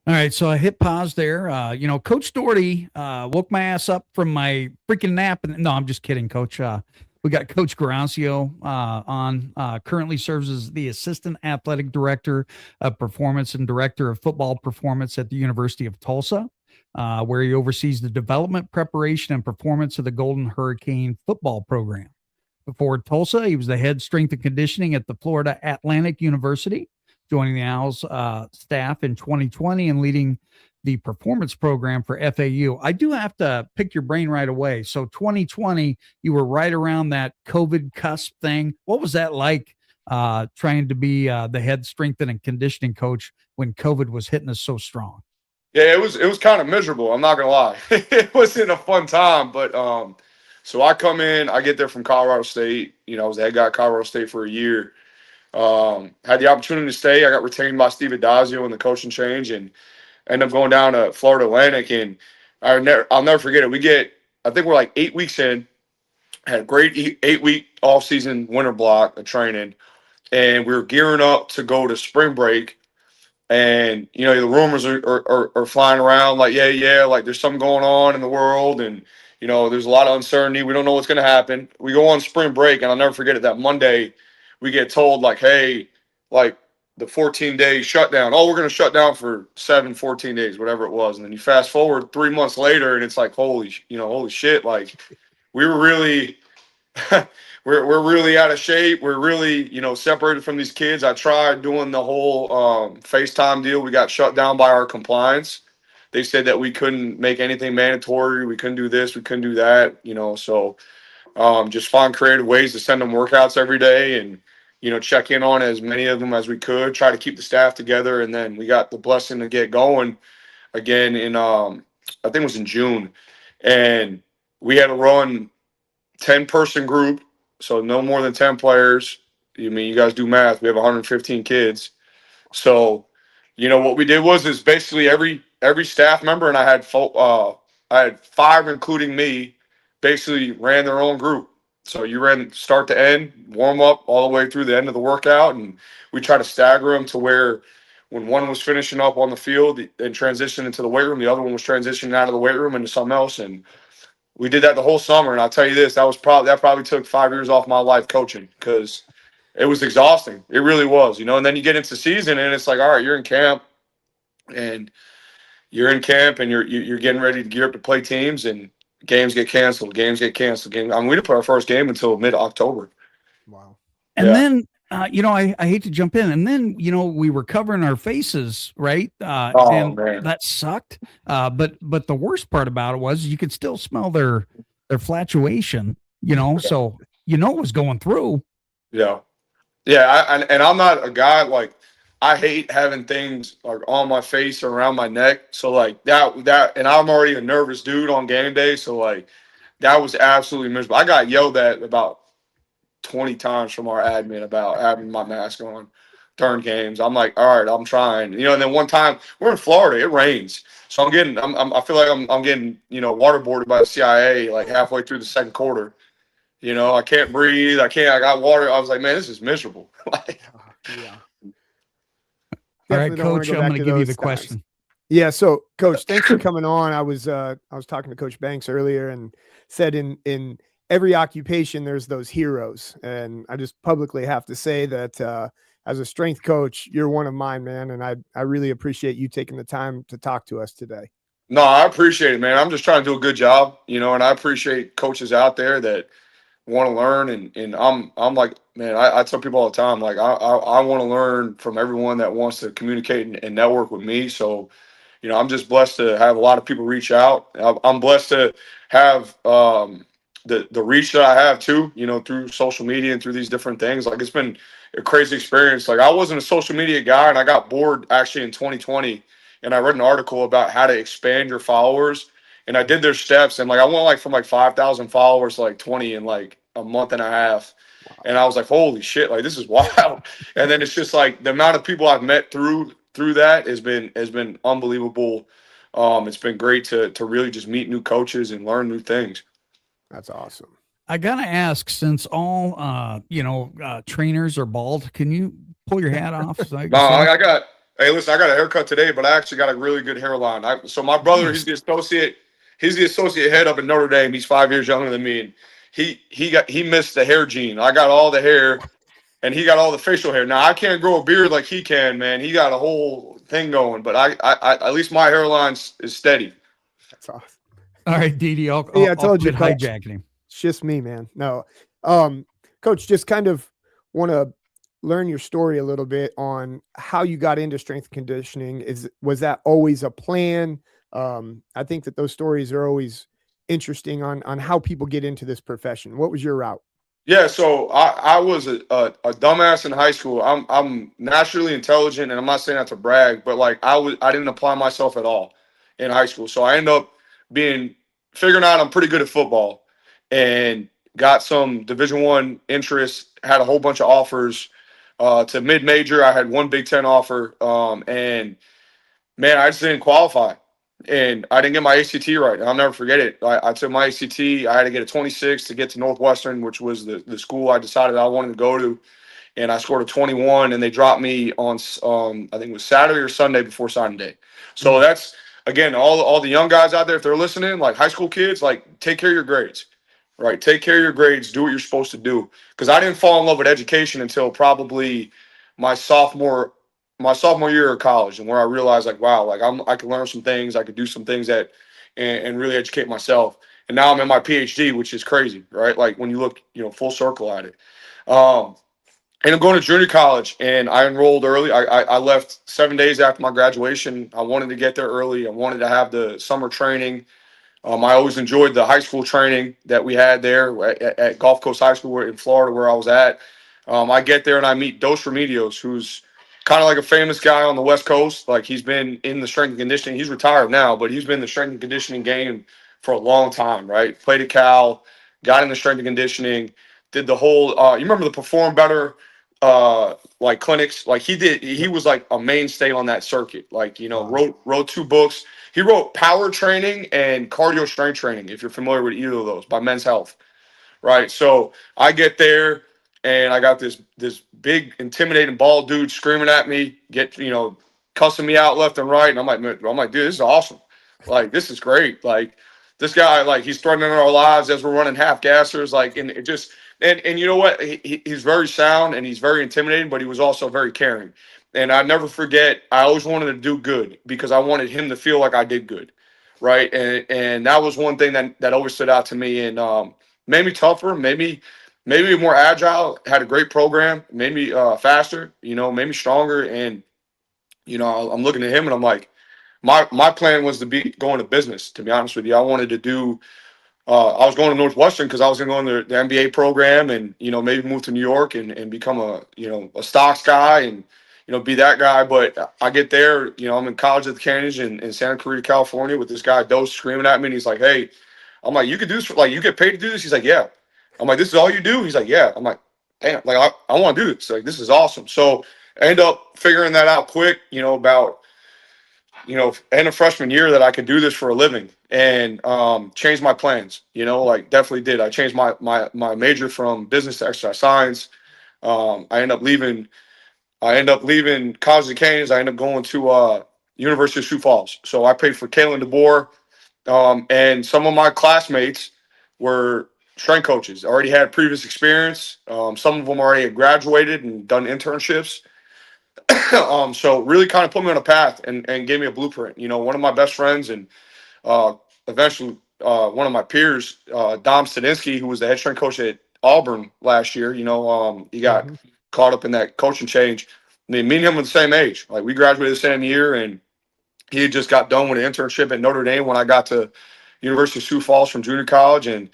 All right, so I hit pause there. Coach Doherty woke my ass up from my freaking nap. And no, I'm just kidding, Coach. We got Coach Guarascio on. Currently serves as the assistant athletic director of performance and director of football performance at the University of Tulsa, where he oversees the development, preparation, and performance of the Golden Hurricane football program. Before Tulsa, he was the head strength and conditioning at the Florida Atlantic University, joining the Owls staff in 2020 and leading the performance program for FAU. I do have to pick your brain right away. So 2020, you were right around that COVID cusp thing. What was that like trying to be the head strength and conditioning coach when COVID was hitting us so strong? Yeah, it was kind of miserable. I'm not gonna lie. It wasn't a fun time, but so I come in, I get there from Colorado State. I was the head guy at Colorado State for a year. Had the opportunity to stay. I got retained by Steve Adazio in the coaching change, and ended up going down to Florida Atlantic. And I'll never forget it. I think we're like 8 weeks in. Had a great 8 week off season winter block of training, and we were gearing up to go to spring break. And the rumors are flying around like yeah, like there's something going on in the world, and there's a lot of uncertainty. We don't know what's going to happen. We go on spring break, and I'll never forget it. That Monday, we get told like, hey, like the 14-day shutdown. Oh, we're going to shut down for 14 days, whatever it was. And then you fast forward 3 months later, and it's like holy shit, like we were really we're really out of shape. We're really, separated from these kids. I tried doing the whole FaceTime deal. We got shut down by our compliance. They said that we couldn't make anything mandatory. We couldn't do this. We couldn't do that. So just find creative ways to send them workouts every day and, check in on as many of them as we could. Try to keep the staff together, and then we got the blessing to get going again in I think it was in June, and we had to run 10-person group, so no more than 10 players. You guys do math. We have 115 kids. So, what we did is basically every staff member, and I had five, including me, basically ran their own group. So you ran start to end, warm up all the way through the end of the workout, and we try to stagger them to where when one was finishing up on the field and transitioning into the weight room, the other one was transitioning out of the weight room into something else. And we did that the whole summer, and I'll tell you this: that probably took 5 years off my life coaching, because it was exhausting. It really was, And then you get into season, and it's like, all right, you're in camp, and you're getting ready to gear up to play teams, and games get canceled. I mean, we didn't play our first game until mid-October. Wow. And Yeah. then, I hate to jump in. And then, we were covering our faces, right? Oh And man. that sucked. But the worst part about it was you could still smell their flatulation, so it was going through. Yeah. Yeah. And I'm not a guy like, I hate having things like on my face or around my neck. So like and I'm already a nervous dude on game day. So like that was absolutely miserable. I got yelled at about 20 times from our admin about having my mask on during games. I'm like, all right, I'm trying. And then one time we're in Florida, it rains. So I feel like I'm getting, waterboarded by the CIA like halfway through the second quarter. I can't breathe. I got water. I was like, man, this is miserable. Like, Yeah. All right, Definitely don't want coach, to go I'm back going to to give you those the times. question. Yeah, so coach, thanks for coming on. I was talking to Coach Banks earlier and said in every occupation there's those heroes, and I just publicly have to say that as a strength coach, you're one of mine, man, and I really appreciate you taking the time to talk to us today. no, I appreciate it, man. I'm just trying to do a good job, and I appreciate coaches out there that want to learn, and I'm like, man, I tell people all the time, like I want to learn from everyone that wants to communicate and network with me. So, I'm just blessed to have a lot of people reach out. I'm blessed to have the reach that I have too, through social media and through these different things. Like, it's been a crazy experience. Like, I wasn't a social media guy, and I got bored actually in 2020, and I read an article about how to expand your followers, and I did their steps, and like I went like from like 5,000 followers to like 20 in like a month and a half. And I was like, holy shit, like this is wild. And then it's just like the amount of people I've met through that has been unbelievable. It's been great to really just meet new coaches and learn new things. That's awesome. I got to ask, since all, trainers are bald, can you pull your hat off so I No, can see? I got Hey, listen, I got a haircut today, but I actually got a really good hairline. So my brother, Nice. he's the associate head up at Notre Dame. He's 5 years younger than me, and he missed the hair gene. I got all the hair, and he got all the facial hair. Now I can't grow a beard like he can, man. He got a whole thing going, but I at least my hairline is steady. That's awesome. All right, Didi, Yeah, I I'll told you, quit Coach. hijacking him. It's just me, man. No, Coach, just kind of want to learn your story a little bit on how you got into strength conditioning. Was that always a plan? I think that those stories are always interesting on how people get into this profession. What was your route? Yeah, so I was a dumbass in high school. I'm naturally intelligent, and I'm not saying that to brag, but like I didn't apply myself at all in high school. So I ended up figuring out I'm pretty good at football, and got some Division I interest. Had a whole bunch of offers to mid major. I had one Big Ten offer, and man, I just didn't qualify. And I didn't get my ACT right. And I'll never forget it. I took my ACT. I had to get a 26 to get to Northwestern, which was the school I decided I wanted to go to. And I scored a 21, and they dropped me on I think it was Saturday or Sunday before signing day. So that's, again, all the young guys out there, if they're listening, like high school kids, like take care of your grades, right? Take care of your grades. Do what you're supposed to do. Because I didn't fall in love with education until probably my sophomore year of college, and where I realized like, wow, like I could learn some things, I could do some things that and really educate myself. And now I'm in my PhD, which is crazy, right? Like when you look, full circle at it. And I'm going to junior college, and I enrolled early. I left 7 days after my graduation. I wanted to get there early. I wanted to have the summer training. I always enjoyed the high school training that we had there at Gulf Coast High School in Florida, where I was at. I get there and I meet Dos Remedios, who's kind of like a famous guy on the West Coast. Like he's been in the strength and conditioning. He's retired now, but he's been in the strength and conditioning game for a long time, right? Played at Cal, got in the strength and conditioning, did the whole. You remember the Perform Better like clinics? Like he was like a mainstay on that circuit. Like Wow. wrote two books. He wrote Power Training and Cardio Strength Training, if you're familiar with either of those, by Men's Health, right? So I get there and I got this big intimidating bald dude screaming at me, cussing me out left and right, and I'm like, dude, this is awesome. Like this is great. Like this guy, like he's threatening our lives as we're running half gassers. Like, and it just and you know what? He's very sound and he's very intimidating, but he was also very caring. And I never forget, I always wanted to do good because I wanted him to feel like I did good, right? And that was one thing that always stood out to me, and made me tougher, maybe more agile. Had a great program, made me faster, made me stronger. And I'm looking at him and I'm like, my plan was to be going to business. To be honest with you, I wanted to do. I was going to Northwestern because I was going to go in the MBA program, and maybe move to New York and become a stocks guy, and be that guy. But I get there, I'm in college at the Canyons in Santa Clarita, California, with this guy Dose screaming at me, and he's like, "Hey," I'm like, "You could do this? Like, you get paid to do this?" He's like, "Yeah." I'm like, "This is all you do?" He's like, "Yeah." I'm like, "Damn, like I want to do this. Like, this is awesome." So I end up figuring that out quick. About end of freshman year, that I could do this for a living, and changed my plans. Like definitely did. I changed my major from business to exercise science. I end up leaving. College of the Canyons. I end up going to University of Sioux Falls. So I paid for Kalen DeBoer, and some of my classmates were strength coaches. Already had previous experience. Some of them already had graduated and done internships. So really kind of put me on a path and gave me a blueprint. One of my best friends and uh, eventually one of my peers, Dom Stadinsky, who was the head strength coach at Auburn last year, he got caught up in that coaching change. I mean, me and him were the same age. Like we graduated the same year, and he had just got done with an internship at Notre Dame when I got to University of Sioux Falls from junior college. And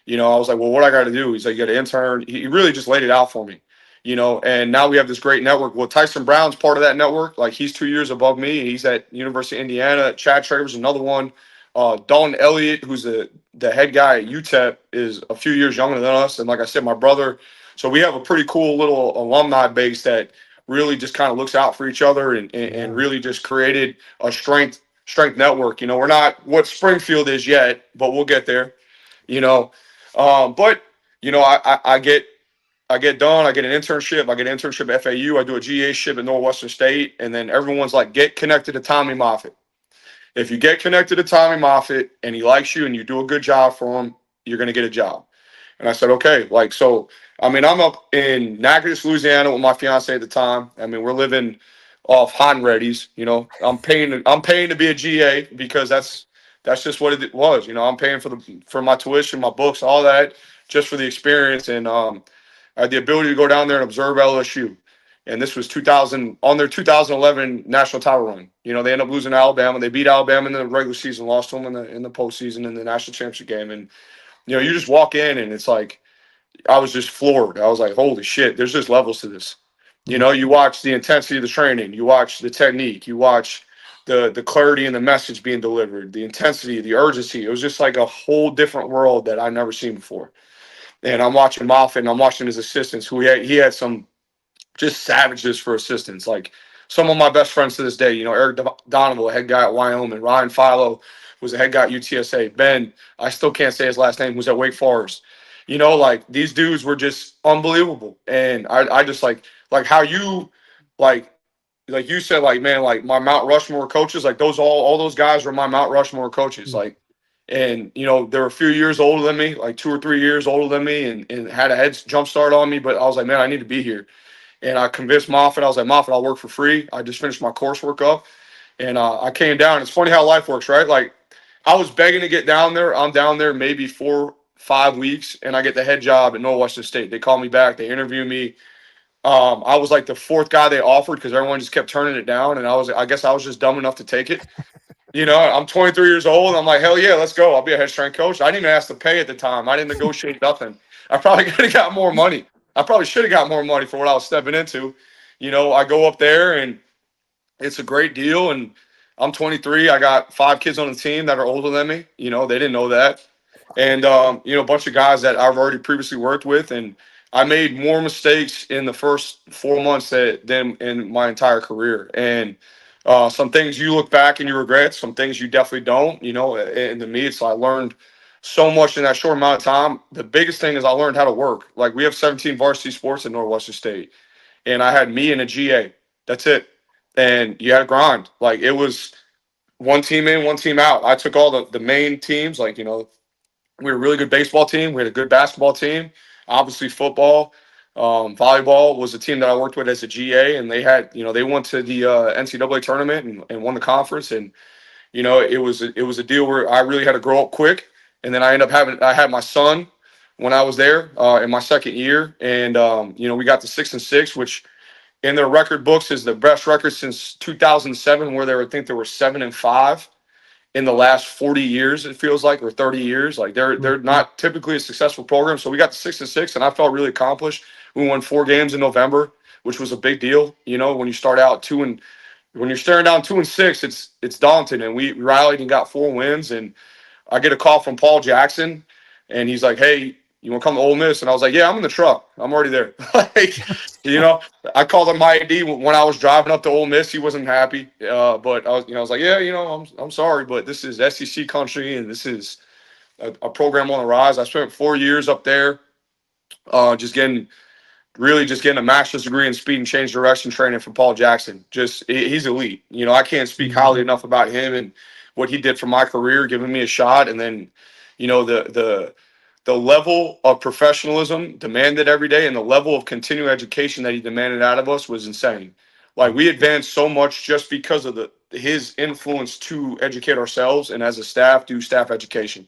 I was like, well, what I got to do? He's like, you got to intern. He really just laid it out for me, and now we have this great network. Well, Tyson Brown's part of that network. Like he's 2 years above me. He's at University of Indiana. Chad Travers, another one. Dalton Elliott, who's the head guy at UTEP, is a few years younger than us. And like I said, my brother. So we have a pretty cool little alumni base that really just kind of looks out for each other and really just created a strength network. We're not what Springfield is yet, but we'll get there. But I get I get done. I get an internship. I get an internship at FAU. I do a GA ship at Northwestern State. And then everyone's like, get connected to Tommy Moffitt. If you get connected to Tommy Moffitt and he likes you and you do a good job for him, you're going to get a job. And I said, okay. Like, so, I mean, I'm up in Natchitoches, Louisiana with my fiance at the time. I mean, we're living off Hot Ready's, you know, I'm paying to be a GA because that's just what it was. You know, I'm paying for my tuition, my books, all that just for the experience. And, I had the ability to go down there and observe LSU. And this was 2000 on their 2011 national title run. You know, they ended up losing to Alabama. They beat Alabama in the regular season, lost to them in the postseason in the national championship game. And you know, you just walk in and it's like I was just floored. I was like, holy shit, there's just levels to this. You know, you watch the intensity of the training, you watch the technique, you watch the clarity in the message being delivered, the intensity, the urgency. It was just like a whole different world that I've never seen before. And I'm watching Moffitt and I'm watching his assistants who he had some just savages for assistants. Like some of my best friends to this day, you know, Eric Donovan, head guy at Wyoming, Ryan Philo was the head guy at UTSA. Ben, I still can't say his last name, was at Wake Forest. You know, like these dudes were just unbelievable. And I just like how you like you said, like, man, like my Mount Rushmore coaches, like those all those guys were my Mount Rushmore coaches. Like, and you know, they're a few years older than me, like 2 or 3 years older than me, and had a head jump start on me. But I was like, man, I need to be here. And I convinced Moffitt. I was like, Moffitt, I'll work for free. I just finished my coursework up. And I came down. It's funny how life works, right? Like, I was begging to get down there. I'm down there maybe 4-5 weeks, and I get the head job at Northwestern State. They call me back. They interview me. I was like the 4th guy they offered because everyone just kept turning it down. And I guess I was just dumb enough to take it. You know, I'm 23 years old. And I'm like, hell yeah, let's go. I'll be a head strength coach. I didn't even ask to pay at the time. I didn't negotiate nothing. I probably could have got more money. I probably should have got more money for what I was stepping into. You know, I go up there and it's a great deal. And I'm 23. I got 5 kids on the team that are older than me. You know, they didn't know that. And, you know, a bunch of guys that I've already previously worked with. And I made more mistakes in the first 4 months than in my entire career. And some things you look back and you regret, some things you definitely don't. You know, and to me, it's I learned so much in that short amount of time. The biggest thing is I learned how to work. Like we have 17 varsity sports at Northwestern State, and I had me and a GA. That's it. And you had to grind. Like it was one team in, one team out. I took all the main teams. Like, you know, we were a really good baseball team. We had a good basketball team. Obviously, football, volleyball was a team that I worked with as a GA, and they had, you know, they went to the NCAA tournament and won the conference. And you know, it was a deal where I really had to grow up quick. And then I had my son when I was there in my second year. And, you know, we got to 6-6, which in their record books is the best record since 2007, where I think there were 7-5 in the last 40 years, it feels like, or 30 years. Like they're not typically a successful program. So we got to 6-6 and I felt really accomplished. We won 4 games in November, which was a big deal. You know, when you start out when you're staring down 2-6, it's daunting. And we rallied and got 4 wins. And I get a call from Paul Jackson, and he's like, "Hey, you want to come to Ole Miss?" And I was like, "Yeah, I'm in the truck. I'm already there." Like, you know, I called him my ID when I was driving up to Ole Miss. He wasn't happy, but I was like, "Yeah, you know, I'm sorry, but this is SEC country, and this is a program on the rise." I spent 4 years up there, just getting a master's degree in speed and change direction training from Paul Jackson. He's elite. You know, I can't speak highly enough about him and what he did for my career, giving me a shot. And then, you know, the level of professionalism demanded every day and the level of continuing education that he demanded out of us was insane. Like we advanced so much just because of his influence to educate ourselves and as a staff do staff education.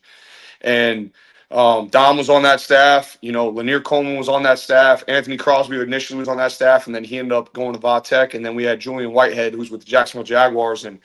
And Dom was on that staff. You know, Lanier Coleman was on that staff. Anthony Crosby initially was on that staff, and then he ended up going to Vatech. And then we had Julian Whitehead, who's with the Jacksonville Jaguars. And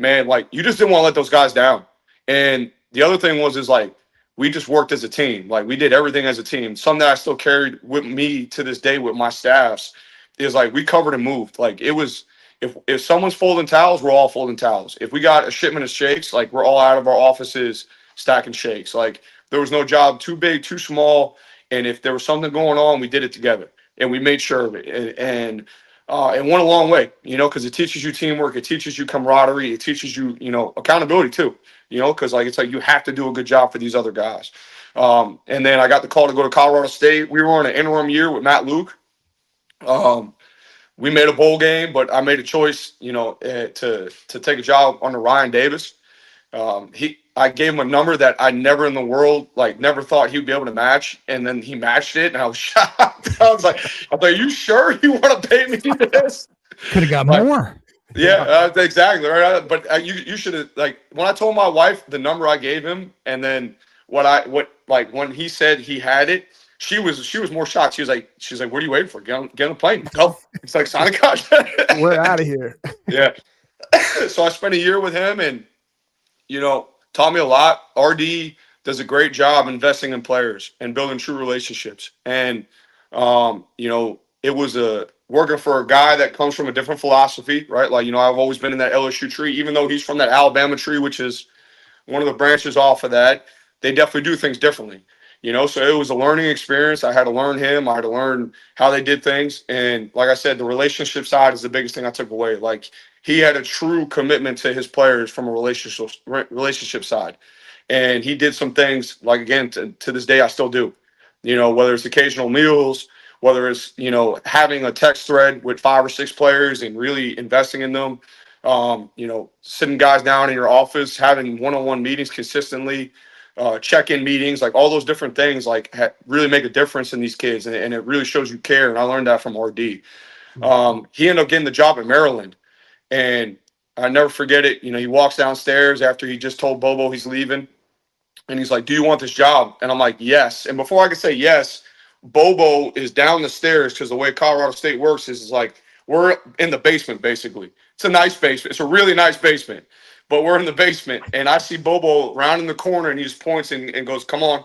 man, like you just didn't want to let those guys down. And the other thing is like we just worked as a team. Like we did everything as a team. Something that I still carried with me to this day with my staffs is like we covered and moved. Like it was if someone's folding towels, we're all folding towels. If we got a shipment of shakes, like we're all out of our offices stacking shakes. Like there was no job too big, too small. And if there was something going on, we did it together and we made sure of it. And it went a long way, you know, because it teaches you teamwork. It teaches you camaraderie. It teaches you, you know, accountability too, you know, because like it's like you have to do a good job for these other guys. And then I got the call to go to Colorado State. We were on an interim year with Matt Luke. We made a bowl game, but I made a choice, to take a job under Ryan Davis. I gave him a number that I never in the world, never thought he would be able to match, and then he matched it, and I was shocked. I was like, "Are you sure you want to pay me this?" Could have got more. Yeah, exactly right. But you should have, when I told my wife the number I gave him, and then when he said he had it, she was more shocked. She's like, "What are you waiting for? Get on the plane, go." It's like, sign a contract. We're out of here. Yeah. So I spent a year with him, and taught me a lot. RD does a great job investing in players and building true relationships. And it was working for a guy that comes from a different philosophy, right? I've always been in that LSU tree, even though he's from that Alabama tree, which is one of the branches off of that. They definitely do things differently, so it was a learning experience. I had to learn him. I had to learn how they did things. And like I said, the relationship side is the biggest thing I took away. He had a true commitment to his players from a relationship side. And he did some things, again, to this day, I still do, whether it's occasional meals, whether it's, having a text thread with 5 or 6 players and really investing in them, sitting guys down in your office, having one-on-one meetings consistently, check-in meetings, all those different things, really make a difference in these kids. And it really shows you care. And I learned that from RD. He ended up getting the job at Maryland. And I never forget it. He walks downstairs after he just told Bobo he's leaving. And he's like, "Do you want this job?" And I'm like, "Yes." And before I could say yes, Bobo is down the stairs, because the way Colorado State works is we're in the basement, basically. It's a nice basement. It's a really nice basement. But we're in the basement. And I see Bobo round in the corner, and he just points and goes, "Come on."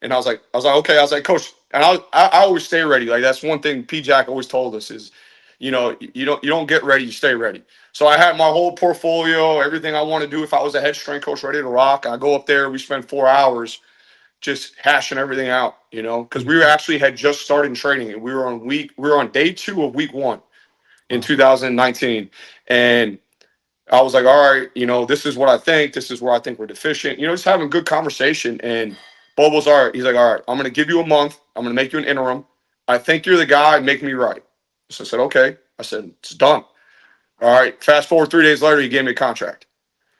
And I was like, "Okay." I was like, "Coach," and I always stay ready. That's one thing P. Jack always told us is, you don't get ready, you stay ready. So I had my whole portfolio, everything I want to do. If I was a head strength coach ready to rock, I go up there. We spend 4 hours just hashing everything out, because we actually had just started training, and we were on day 2 of week 1 in 2019. And I was like, "All right, this is what I think. This is where I think we're deficient." Just having good conversation. And Bobo's all right. He's like, "All right, I'm going to give you a month. I'm going to make you an interim. I think you're the guy. Make me right." So I said, "Okay." I said, "It's done." All right. Fast forward 3 days later, he gave me a contract.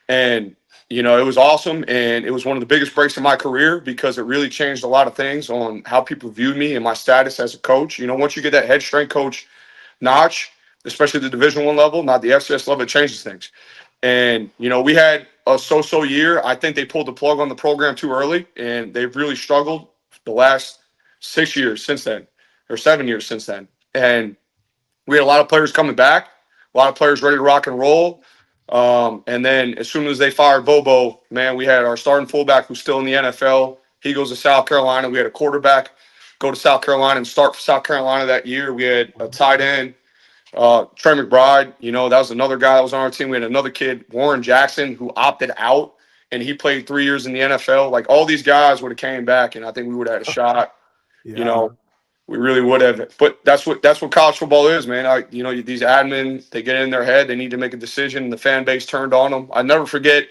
And, it was awesome. And it was one of the biggest breaks in my career, because it really changed a lot of things on how people viewed me and my status as a coach. Once you get that head strength coach notch, especially the Division I level, not the FCS level, it changes things. And, we had a so-so year. I think they pulled the plug on the program too early, and they've really struggled the last 6 years since then, or 7 years since then. And we had a lot of players coming back, a lot of players ready to rock and roll. And then as soon as they fired Bobo, man, we had our starting fullback who's still in the NFL. He goes to South Carolina. We had a quarterback go to South Carolina and start for South Carolina that year. We had a tight end, Trey McBride. That was another guy that was on our team. We had another kid, Warren Jackson, who opted out, and he played 3 years in the NFL. All these guys would have came back, and I think we would have had a shot. Yeah. We really would have, but that's what college football is, man. These admin, they get in their head, they need to make a decision. The fan base turned on them. I never forget,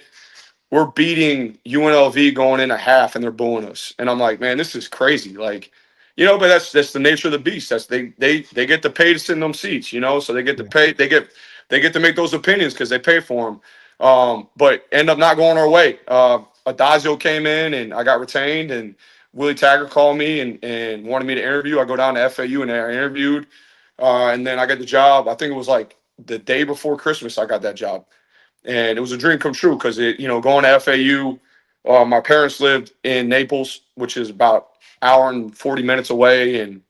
we're beating UNLV going in a half, and they're booing us, and I'm like, man, this is crazy. But that's the nature of the beast. That's they get to pay to sit in them seats, so they get to pay. They get to make those opinions because they pay for them. But end up not going our way. Adazio came in, and I got retained, and Willie Taggart called me and wanted me to interview. I go down to FAU, and I interviewed, and then I got the job. I think it was the day before Christmas I got that job, and it was a dream come true because going to FAU. My parents lived in Naples, which is about hour and 40 minutes away, and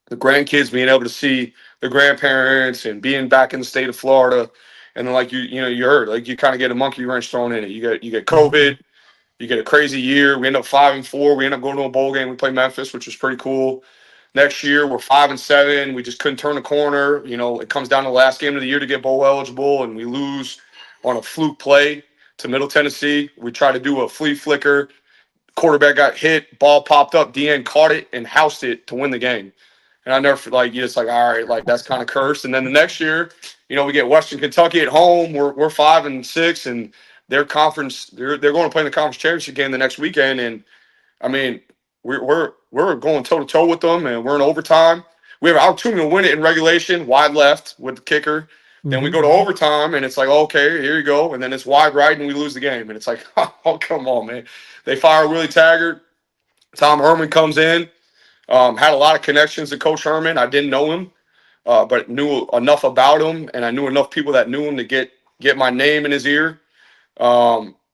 the grandkids being able to see the grandparents and being back in the state of Florida, and then you heard you kind of get a monkey wrench thrown in it. You get COVID. You get a crazy year. We end up 5-4. We end up going to a bowl game. We play Memphis, which was pretty cool. Next year, we're 5-7. We just couldn't turn the corner. It comes down to the last game of the year to get bowl eligible, and we lose on a fluke play to Middle Tennessee. We tried to do a flea flicker. Quarterback got hit. Ball popped up. DN caught it and housed it to win the game. And I never you're just all right, that's kind of cursed. And then the next year, we get Western Kentucky at home. We're 5-6, and their conference, they're going to play in the conference championship game the next weekend, and I mean, we're going toe to toe with them, and we're in overtime. We have an opportunity to win it in regulation, wide left with the kicker. Then we go to overtime, and it's like, okay, here you go. And then it's wide right, and we lose the game. And it's like, oh, come on, man. They fire Willie Taggart. Tom Herman comes in. Had a lot of connections to Coach Herman. I didn't know him, but knew enough about him, and I knew enough people that knew him to get my name in his ear.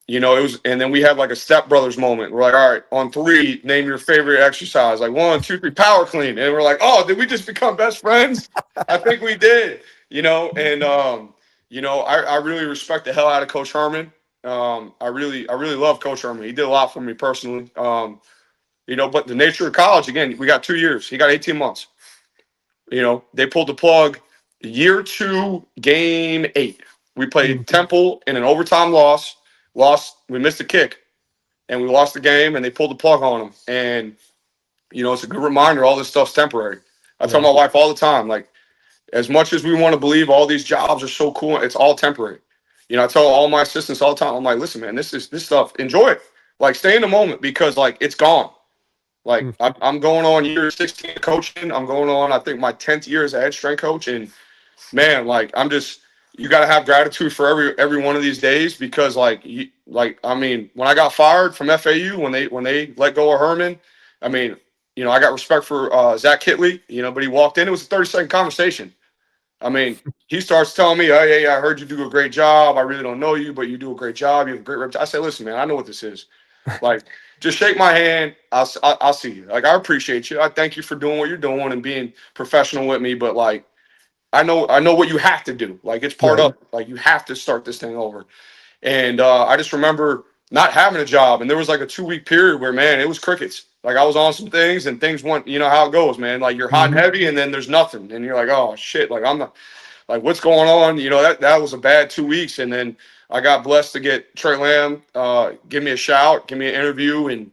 You know, it was, and then we had like a Step Brothers moment. We're like, all right, on 3, name your favorite exercise. Like 1, 2, 3, power clean. And we're like, oh, did we just become best friends? I think we did. You know, and you know, I really respect the hell out of Coach Herman. I really love Coach Herman. He did a lot for me personally. You know, but the nature of college, again, we got 2 years. He got 18 months. You know, they pulled the plug year 2, game 8. We played Temple in an overtime loss. We missed a kick, and we lost the game, and they pulled the plug on them. And, you know, it's a good reminder all this stuff's temporary. I tell my wife all the time, like, as much as we want to believe all these jobs are so cool, it's all temporary. You know, I tell all my assistants all the time, I'm like, listen, man, this stuff, enjoy it. Like, stay in the moment because, like, it's gone. Like, I'm going on year 16 of coaching. I'm going on, I think, my 10th year as a head strength coach. And, man, like, you got to have gratitude for every one of these days because, like, I mean, when I got fired from FAU, when they let go of Herman, I mean, you know, I got respect for Zach Kitley, you know, but he walked in. It was a 30-second conversation. I mean, he starts telling me, oh, yeah, I heard you do a great job. I really don't know you, but you do a great job. You have a great reputation. I say, listen, man, I know what this is. Like, just shake my hand. I'll see you. Like, I appreciate you. I thank you for doing what you're doing and being professional with me. But, like, I know what you have to do. Like, it's part of it. Like, you have to start this thing over. And I just remember not having a job. And there was like a 2-week period where, man, it was crickets. Like, I was on some things and things went, you know how it goes, man. Like, you're hot and heavy and then there's nothing. And you're like, oh, shit. Like, I'm not, like, what's going on? You know, that was a bad 2 weeks. And then I got blessed to get Trey Lamb give me a shout, give me an interview. And,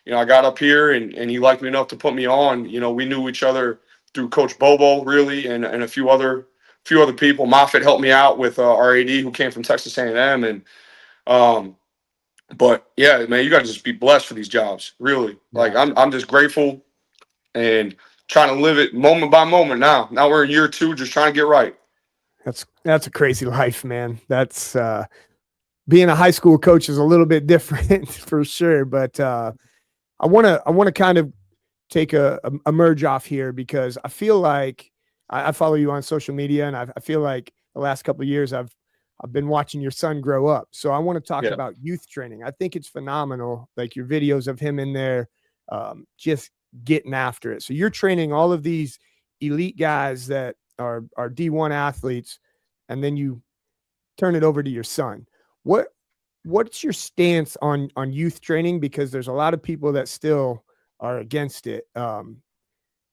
you know, I got up here and he liked me enough to put me on. You know, we knew each other through Coach Bobo, really, and a few other people. Moffitt helped me out with our AD who came from Texas A&M. And, but yeah, man, you got to just be blessed for these jobs, really. Like, I'm just grateful and trying to live it moment by moment now. Now we're in year 2, just trying to get right. That's a crazy life, man. That's being a high school coach is a little bit different for sure. But I want to kind of take a merge off here because I feel like I follow you on social media, and I feel like the last couple of years I've been watching your son grow up. So I want to talk about youth training. I think it's phenomenal, like your videos of him in there, just getting after it. So you're training all of these elite guys that are D1 athletes, and then you turn it over to your son. What's your stance on youth training? Because there's a lot of people that still are against it.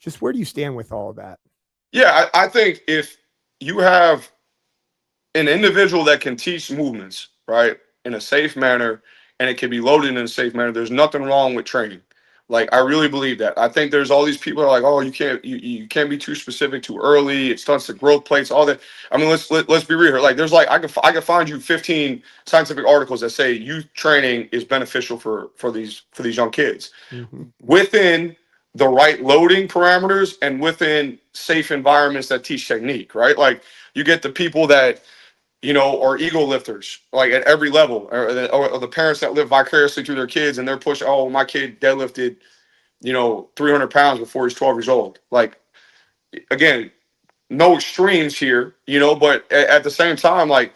Just where do you stand with all of that? Yeah, I think if you have an individual that can teach movements, right, in a safe manner, and it can be loaded in a safe manner, there's nothing wrong with training. Like, I really believe that. I think there's all these people that are like, oh, you can't be too specific too early. It stunts the growth plates, all that. I mean, let's be real here. Like, there's like I can find you 15 scientific articles that say youth training is beneficial for these young kids within the right loading parameters and within safe environments that teach technique, right? Like, you get the people that, you know, are ego lifters, like at every level, or the parents that live vicariously through their kids and they're pushing, oh, my kid deadlifted, you know, 300 pounds before he's 12 years old. Like, again, no extremes here, you know, but at the same time, like,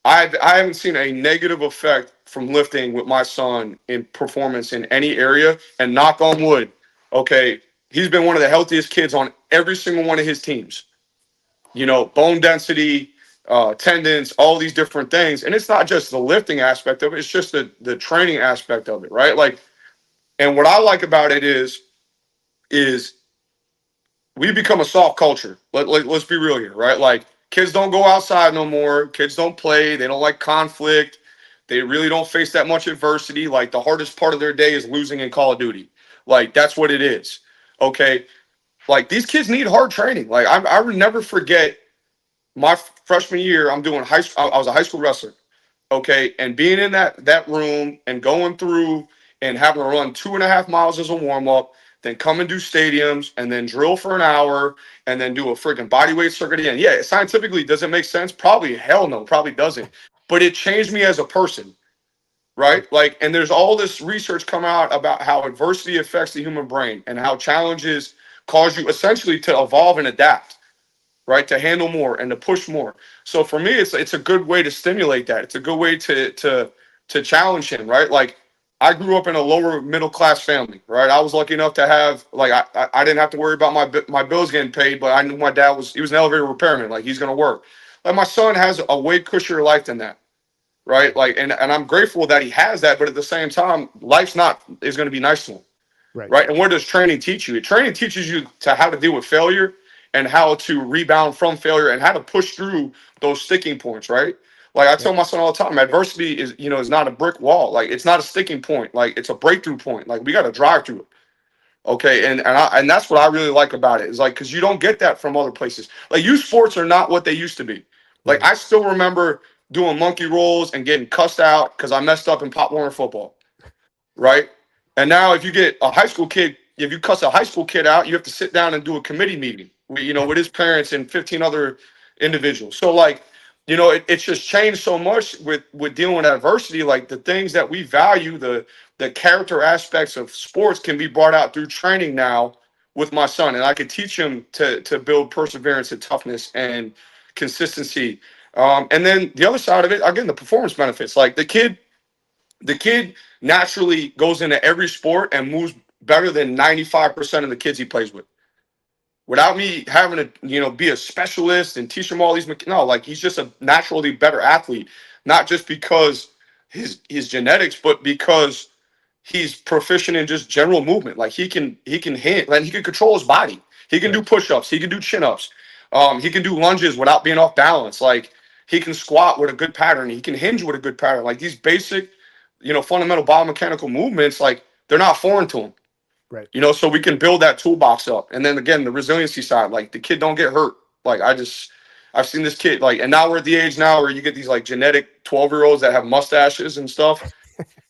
I haven't seen a negative effect from lifting with my son in performance in any area. And knock on wood, okay, he's been one of the healthiest kids on every single one of his teams. You know, bone density, tendons, all these different things. And it's not just the lifting aspect of it, it's just the training aspect of it, right? Like, and what I like about it is we become a soft culture. Let's be real here, right? Like, kids don't go outside no more. Kids don't play. They don't like conflict. They really don't face that much adversity. Like, the hardest part of their day is losing in Call of Duty. Like, that's what it is. Okay. Like, these kids need hard training. Like, I would never forget my freshman year. I was a high school wrestler. Okay. And being in that room and going through and having to run 2.5 miles as a warm up, then come and do stadiums, and then drill for an hour, and then do a freaking body weight circuit again. Yeah, scientifically, does it make sense? Probably hell no, probably doesn't. But it changed me as a person, right? Like, and there's all this research come out about how adversity affects the human brain and how challenges cause you essentially to evolve and adapt, right? To handle more and to push more. So for me, it's a good way to stimulate that. It's a good way to challenge him, right? Like, I grew up in a lower middle class family, right? I was lucky enough to have, like, I didn't have to worry about my bills getting paid, but I knew my dad he was an elevator repairman, like he's gonna work. Like, my son has a way cushier life than that, right? Like, and I'm grateful that he has that, but at the same time, life's not is gonna be nice to him. Right. And what does training teach you? Training teaches you to how to deal with failure and how to rebound from failure and how to push through those sticking points, right? Like, I tell my son all the time, adversity is not a brick wall. Like, it's not a sticking point. Like, it's a breakthrough point. Like, we got to drive through it. Okay. And that's what I really like about it, is like, because you don't get that from other places. Like, youth sports are not what they used to be. Like, I still remember doing monkey rolls and getting cussed out because I messed up in Pop Warner football. Right. And now if you get a high school kid, if you cuss a high school kid out, you have to sit down and do a committee meeting, with his parents and 15 other individuals. So, like, it's just changed so much with dealing with adversity. Like, the things that we value, the character aspects of sports can be brought out through training now with my son. And I could teach him to build perseverance and toughness and consistency. And then the other side of it, again, the performance benefits. Like, the kid naturally goes into every sport and moves better than 95% of the kids he plays with, without me having to, be a specialist and teach him all these. No, like, he's just a naturally better athlete, not just because his genetics, but because he's proficient in just general movement. Like, he can hit, and he can control his body. He can do push-ups. He can do chin-ups. He can do lunges without being off balance. Like, he can squat with a good pattern. He can hinge with a good pattern. Like, these basic, fundamental biomechanical movements, like, they're not foreign to him. Right. So we can build that toolbox up. And then again, the resiliency side, like, the kid don't get hurt. Like, I've seen this kid, like, and now we're at the age now where you get these, like, genetic 12-year-olds that have mustaches and stuff.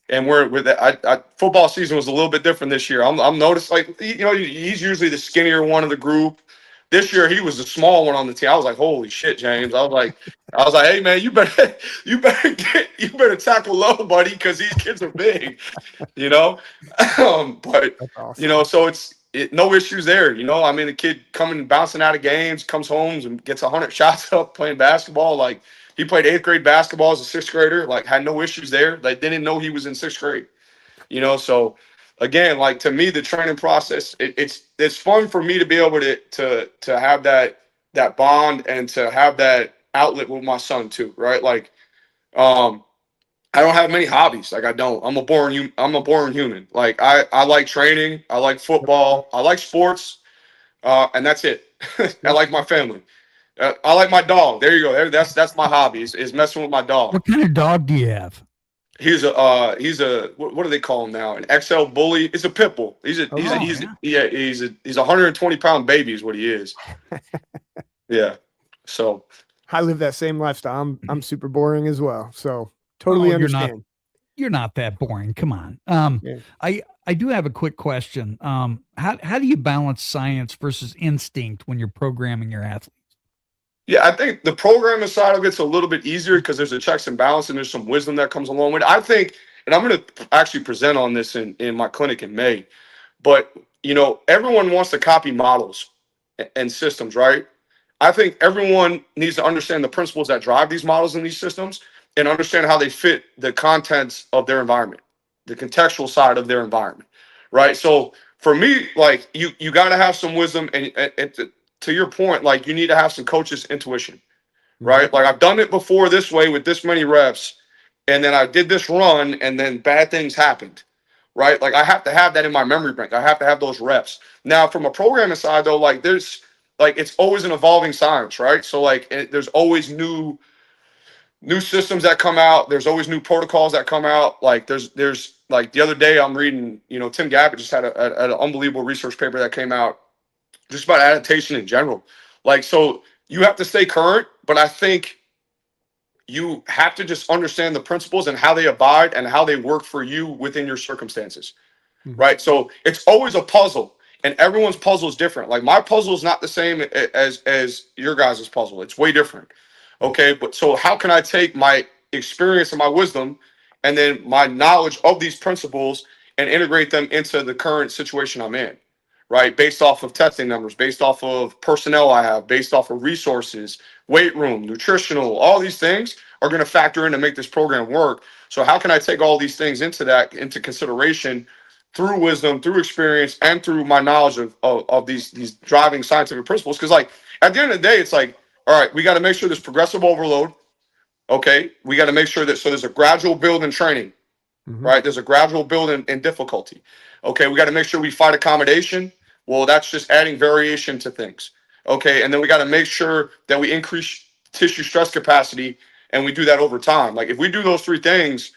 And we're with that. Football season was a little bit different this year. I'm noticed, like, he's usually the skinnier one of the group. This year he was the small one on the team. I was like, holy shit, James. I was like, hey man, you better tackle low, buddy, because these kids are big, But That's awesome. so it's no issues there. I mean, the kid coming bouncing out of games, comes home and gets 100 shots up playing basketball. Like, he played 8th grade basketball as a 6th grader. Like, had no issues there. Like, didn't know he was in 6th grade. So again, like, to me, the training process, it's fun for me to be able to have that bond and to have that outlet with my son too, right? Like, I don't have many hobbies. Like, I don't. I'm a boring human. Like, I like training. I like football. I like sports, and that's it. I like my family. I like my dog. There you go. That's my hobby is messing with my dog. What kind of dog do you have? He's a what do they call him now? An XL bully. It's a pit bull. He's a 120-pound baby is what he is. Yeah. So I live that same lifestyle. I'm super boring as well. So totally understand. You're not that boring. Come on. Yeah. I do have a quick question. How do you balance science versus instinct when you're programming your athletes? Yeah, I think the programming side of it's a little bit easier because there's a checks and balance and there's some wisdom that comes along with it. I think, and I'm going to actually present on this in my clinic in May, but everyone wants to copy models and systems, right? I think everyone needs to understand the principles that drive these models and these systems and understand how they fit the contents of their environment, the contextual side of their environment, right? So for me, like, you got to have some wisdom and to your point, like, you need to have some coach's intuition, right? Like, I've done it before this way with this many reps, and then I did this run, and then bad things happened, right? Like, I have to have that in my memory bank. I have to have those reps. Now, from a programming side, though, like, it's always an evolving science, right? So, like, there's always new systems that come out. There's always new protocols that come out. Like, there's like the other day I'm reading, Tim Gabbett just had an unbelievable research paper that came out just about adaptation in general. Like, so you have to stay current, but I think you have to just understand the principles and how they abide and how they work for you within your circumstances. Right. So it's always a puzzle, and everyone's puzzle is different. Like my puzzle is not the same as your guys' puzzle. It's way different. Okay. But so how can I take my experience and my wisdom and then my knowledge of these principles and integrate them into the current situation I'm in? Right. Based off of testing numbers, based off of personnel I have, based off of resources, weight room, nutritional, all these things are going to factor in to make this program work. So how can I take all these things into consideration through wisdom, through experience, and through my knowledge of these driving scientific principles? Because like at the end of the day, it's like, all right, we got to make sure there's progressive overload. Okay, we got to make sure that so there's a gradual build in training, right? There's a gradual build in difficulty. Okay, we got to make sure we fight accommodation. Well, that's just adding variation to things. Okay, and then we got to make sure that we increase tissue stress capacity, and we do that over time. Like if we do those three things,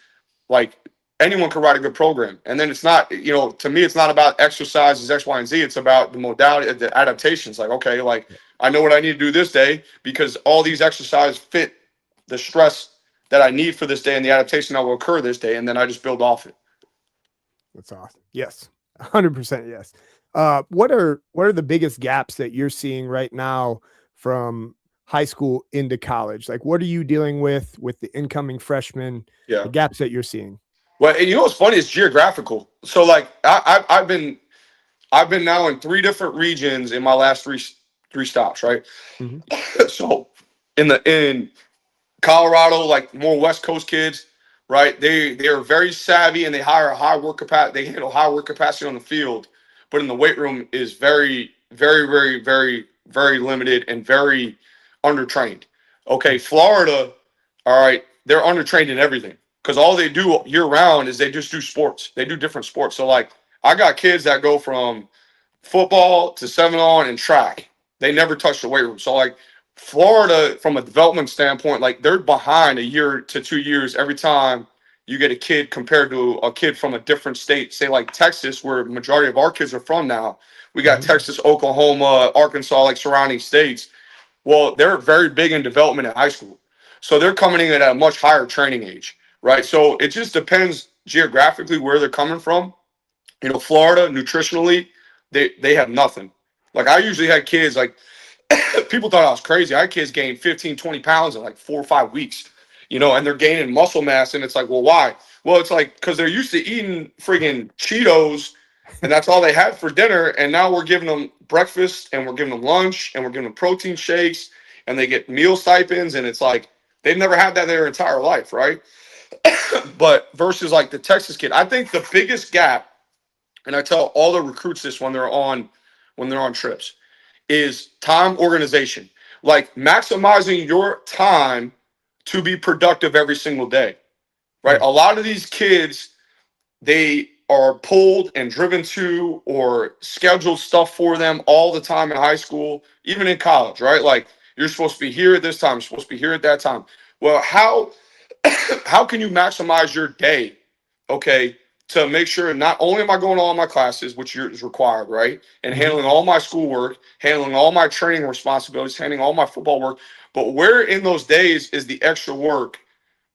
like anyone can write a good program. And then it's not, to me, it's not about exercises, X, Y, and Z. It's about the modality, the adaptations. Like, okay, like I know what I need to do this day because all these exercises fit the stress that I need for this day and the adaptation that will occur this day. And then I just build off it. That's awesome. Yes. 100% yes. What are the biggest gaps that you're seeing right now from high school into college? Like, what are you dealing with the incoming freshmen, the gaps that you're seeing? Well, and what's funny is geographical. So like I've been now in 3 different regions in my last three stops, right? So in Colorado, like more West Coast kids, right? They are very savvy and they hire a high work capacity. They handle high work capacity on the field, but in the weight room is very, very, very, very, very limited and very undertrained. Okay, Florida, all right, they're undertrained in everything because all they do year round is they just do sports. They do different sports. So like I got kids that go from football to 7-on and track. They never touch the weight room. So like Florida, from a development standpoint, like they're behind 1 year to 2 years every time you get a kid compared to a kid from a different state, say like Texas, where the majority of our kids are from now. We got Texas, Oklahoma, Arkansas, like surrounding states. Well, they're very big in development in high school. So they're coming in at a much higher training age, right? So it just depends geographically where they're coming from. Florida, nutritionally, they have nothing. Like I usually had kids, like people thought I was crazy. I had kids gain 15, 20 pounds in like 4 or 5 weeks, and they're gaining muscle mass. And it's like, well, why? Well, it's like, because they're used to eating friggin' Cheetos and that's all they had for dinner. And now we're giving them breakfast and we're giving them lunch and we're giving them protein shakes and they get meal stipends. And it's like, they've never had that their entire life, right? But versus like the Texas kid, I think the biggest gap, and I tell all the recruits this when they're on trips, is time organization. Like maximizing your time to be productive every single day, right? A lot of these kids, they are pulled and driven to or scheduled stuff for them all the time in high school, even in college, right? Like you're supposed to be here at this time, you're supposed to be here at that time. Well, how can you maximize your day, okay, to make sure not only am I going to all my classes, which is required, right, and handling all my schoolwork, handling all my training responsibilities, handling all my football work, but where in those days is the extra work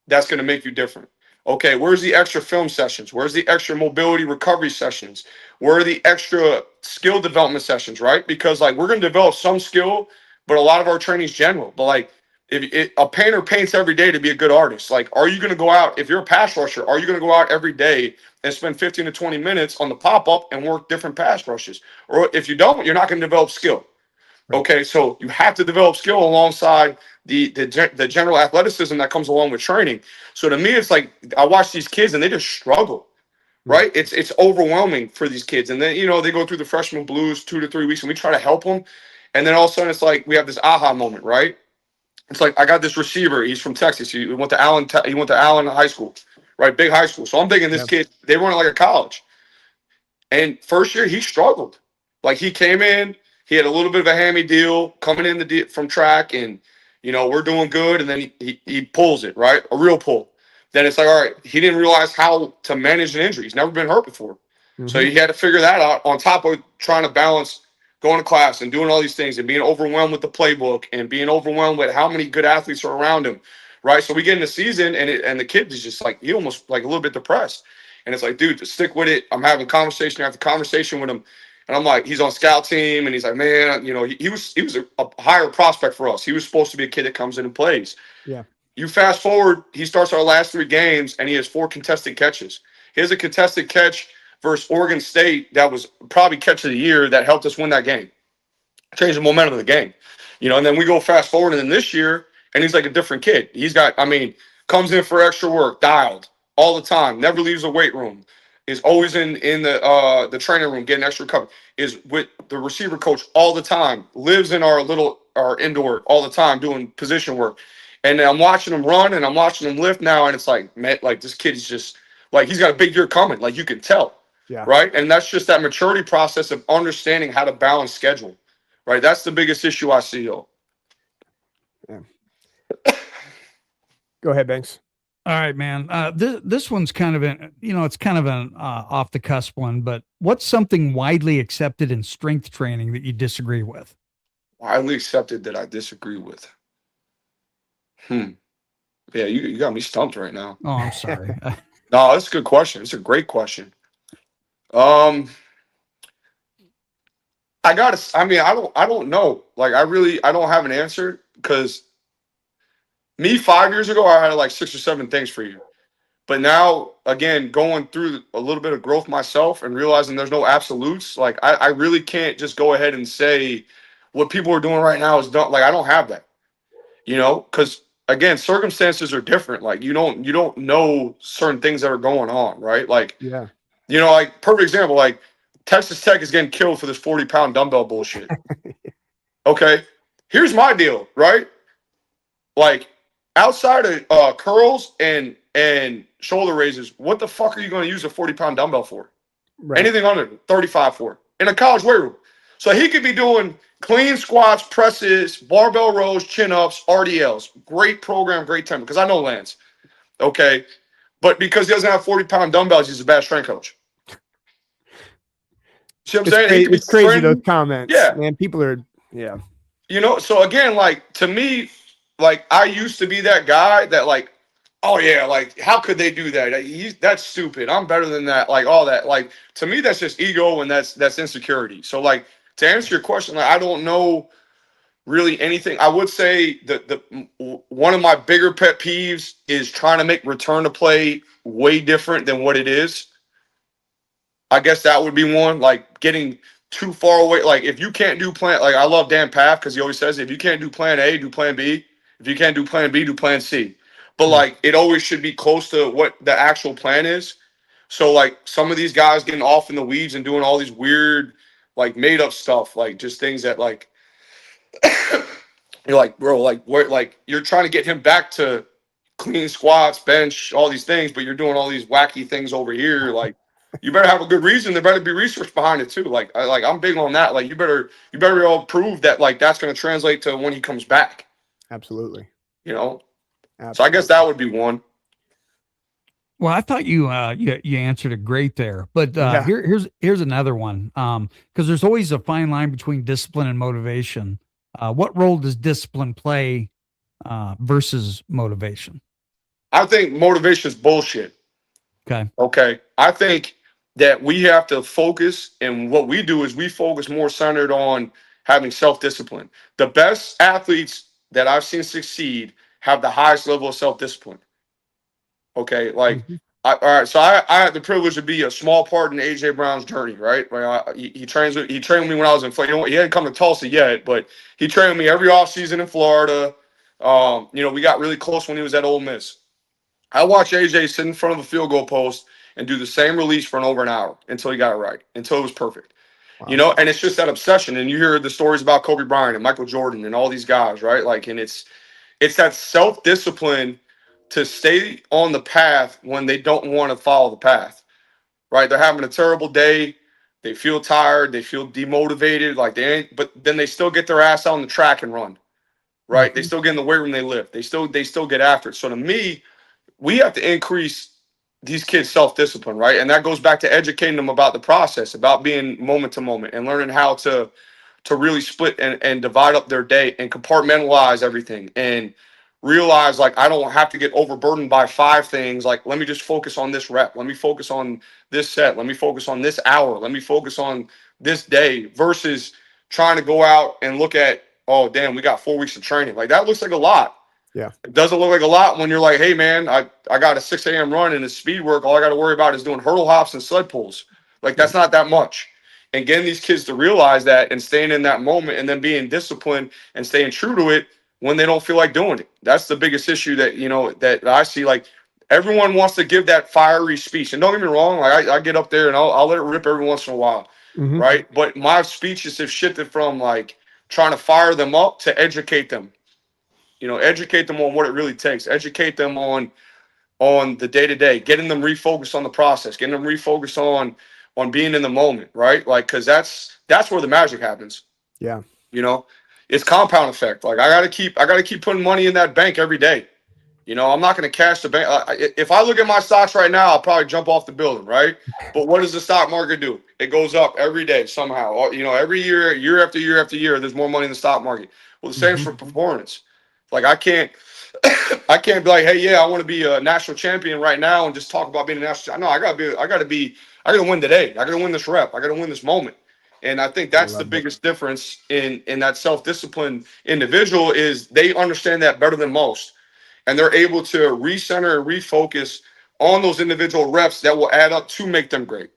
that's going to make you different? Okay, where's the extra film sessions? Where's the extra mobility recovery sessions? Where are the extra skill development sessions, right? Because like we're going to develop some skill, but a lot of our training is general. But like if a painter paints every day to be a good artist, like are you going to go out, if you're a pass rusher, are you going to go out every day and spend 15 to 20 minutes on the pop-up and work different pass rushes? Or if you don't, you're not going to develop skill. Okay, so you have to develop skill alongside the general athleticism that comes along with training. So to me, it's like I watch these kids and they just struggle, right? It's overwhelming for these kids. And then, they go through the freshman blues 2 to 3 weeks and we try to help them. And then all of a sudden it's like we have this aha moment, right? It's like I got this receiver. He's from Texas. He went to Allen High School, right? Big high school. So I'm thinking this kid, they run it like a college. And first year he struggled. Like he came in, he had a little bit of a hammy deal coming in from track, and we're doing good, and then he pulls it, right? A real pull. Then it's like, all right, he didn't realize how to manage an injury. He's never been hurt before. So he had to figure that out on top of trying to balance going to class and doing all these things and being overwhelmed with the playbook and being overwhelmed with how many good athletes are around him, right? So we get in the season, and the kid is just like, he almost like a little bit depressed. And it's like, dude, just stick with it. I'm having conversation after conversation with him. And I'm like, he's on scout team, and he's like, man, you know, he was a higher prospect for us. He was supposed to be a kid that comes in and plays. Yeah. You fast forward, he starts our last 3 games, and he has 4 contested catches. He has a contested catch versus Oregon State that was probably catch of the year that helped us win that game, changed the momentum of the game. You know, and then we go fast forward, and then this year, and he's like a different kid. He's got, I mean, comes in for extra work, dialed all the time, never leaves the weight room, is always in the training room getting extra cover, is with the receiver coach all the time, lives in our indoor all the time doing position work. And I'm watching him run and I'm watching him lift now, and it's like, man, like this kid is just like, he's got a big year coming, like you can tell. Yeah. Right. And that's just that maturity process of understanding how to balance schedule. Right. That's the biggest issue I see, though. Yeah. Go ahead, Banks. All right, man. This one's kind of it's kind of an off the cusp one, but what's something widely accepted in strength training that you disagree with? Widely accepted that I disagree with. Yeah, you got me stumped right now. Oh, I'm sorry. No, that's a good question. It's a great question. I don't know. Like, I don't have an answer, because me 5 years ago, I had like 6 or 7 things for you. But now, again, going through a little bit of growth myself and realizing there's no absolutes, like I really can't just go ahead and say what people are doing right now is done. Like, I don't have that, you know, because again, circumstances are different. Like, you don't know certain things that are going on, right? Like, Yeah. you know, like perfect example, like Texas Tech is getting killed for this 40-pound dumbbell bullshit. Okay, here's my deal, right? Like, outside of curls and shoulder raises, what the fuck are you going to use a 40-pound dumbbell for? Right. Anything under 35 for in a college weight room. So he could be doing clean squats, presses, barbell rows, chin-ups, RDLs. Great program, great tempo, because I know Lance. Okay, but because he doesn't have 40-pound dumbbells, he's a bad strength coach. See what I'm saying? It's crazy, those comments. Yeah. Man, people are, yeah. You know, so again, like, to me, like, I used to be that guy that, like, oh yeah, like, how could they do that? That's stupid. I'm better than that. Like, all that. Like, to me, that's just ego, and that's insecurity. So, like, to answer your question, like, I don't know really anything. I would say that one of my bigger pet peeves is trying to make return to play way different than what it is. I guess that would be one, like getting too far away. Like, if you can't do plan, like, I love Dan Paff because he always says, if you can't do plan A, do plan B. If you can't do plan B, do plan C. But like, it always should be close to what the actual plan is. So like, some of these guys getting off in the weeds and doing all these weird, like, made up stuff, like just things that, like, you're like, bro, like, where, like, you're trying to get him back to clean squats, bench, all these things, but you're doing all these wacky things over here. Like, you better have a good reason. There better be research behind it too. Like, I'm big on that. Like, you better all prove that, like, that's going to translate to when he comes back. Absolutely. You know. Absolutely. So I guess that would be one. Well, I thought you answered it great there, but here's another one. Because there's always a fine line between discipline and motivation. What role does discipline play versus motivation? I think motivation is bullshit. Okay. I think that we have to focus, and what we do is we focus more centered on having self-discipline. The best athletes that I've seen succeed have the highest level of self-discipline. Okay, like, all right. So I had the privilege to be a small part in AJ Brown's journey, right? He trained with me when I was in Florida. He hadn't come to Tulsa yet, but he trained with me every offseason in Florida. You know, we got really close when he was at Ole Miss. I watched AJ sit in front of a field goal post and do the same release for over an hour until he got it right, until it was perfect. Wow. You know, and it's just that obsession. And you hear the stories about Kobe Bryant and Michael Jordan and all these guys, right? Like, and it's that self-discipline to stay on the path when they don't want to follow the path, right? They're having a terrible day. They feel tired. They feel demotivated. Like, but then they still get their ass out on the track and run, right? They still get in the weight room. They lift. They still get after it. So to me, we have to increase these kids' self-discipline, right? And that goes back to educating them about the process, about being moment to moment, and learning how to really split and divide up their day and compartmentalize everything, and realize like I don't have to get overburdened by 5 things. Like, let me just focus on this rep. Let me focus on this set. Let me focus on this hour. Let me focus on this day versus trying to go out and look at, oh, damn, we got 4 weeks of training. Like, that looks like a lot. Yeah. It doesn't look like a lot when you're like, hey, man, I got a 6 a.m. run and it's speed work. All I got to worry about is doing hurdle hops and sled pulls. Like, that's not that much. And getting these kids to realize that and staying in that moment and then being disciplined and staying true to it when they don't feel like doing it. That's the biggest issue that, you know, that I see. Like, everyone wants to give that fiery speech. And don't get me wrong, like I get up there and I'll let it rip every once in a while. Mhm. Right. But my speeches have shifted from like trying to fire them up to educate them. You know, educate them on what it really takes. Educate them on the day-to-day, getting them refocused on the process, getting them refocused on being in the moment, right? Like, because that's where the magic happens. Yeah. You know, it's compound effect. Like, I gotta keep putting money in that bank every day. You know, I'm not going to cash the bank. If I look at my stocks right now, I'll probably jump off the building, right? But what does the stock market do? It goes up every day somehow. You know, every year, year after year after year, there's more money in the stock market. Well, the same for performance. Like, I can't be like, hey, yeah, I want to be a national champion right now and just talk about being a national. No, I gotta win today. I gotta win this rep. I gotta win this moment. And I think that's the biggest difference in that self-disciplined individual is they understand that better than most. And they're able to recenter and refocus on those individual reps that will add up to make them great.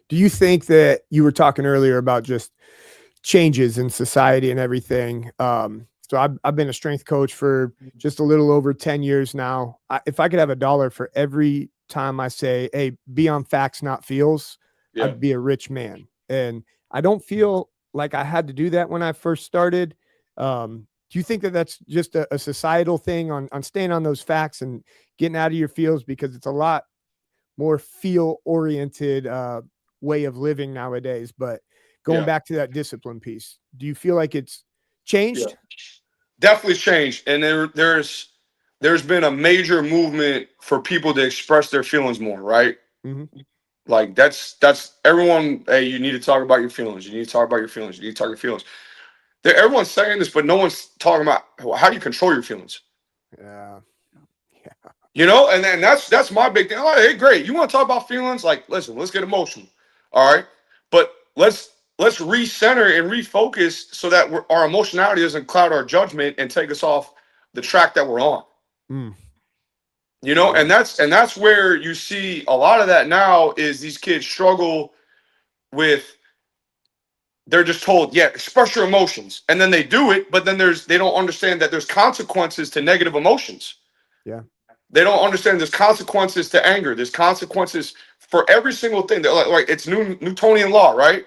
Do you think that you were talking earlier about just changes in society and everything? So I've been a strength coach for just a little over 10 years now. If I could have $1 for every time I say, hey, be on facts, not feels, Yeah. I'd be a rich man. And I don't feel like I had to do that when I first started. Do you think that that's just a societal thing on staying on those facts and getting out of your feels, because it's a lot more feel oriented way of living nowadays? But going back to that discipline piece, do you feel like it's changed? Yeah. Definitely changed. And there's been a major movement for people to express their feelings more, right? Mm-hmm. Like, that's everyone. Hey, you need to talk about your feelings. You need to talk about your feelings. You need to talk your feelings. Everyone's saying this, but no one's talking about how do you control your feelings. Yeah. You know, and then that's my big thing. All right, hey, great. You want to talk about feelings? Like, listen, let's get emotional. All right. But let's recenter and refocus so that our emotionality doesn't cloud our judgment and take us off the track that we're on. Mm. You know, and that's where you see a lot of that now is these kids struggle with, they're just told, yeah, express your emotions. And then they do it, but then they don't understand that there's consequences to negative emotions. Yeah. They don't understand there's consequences to anger. There's consequences for every single thing. That like it's Newtonian law, right?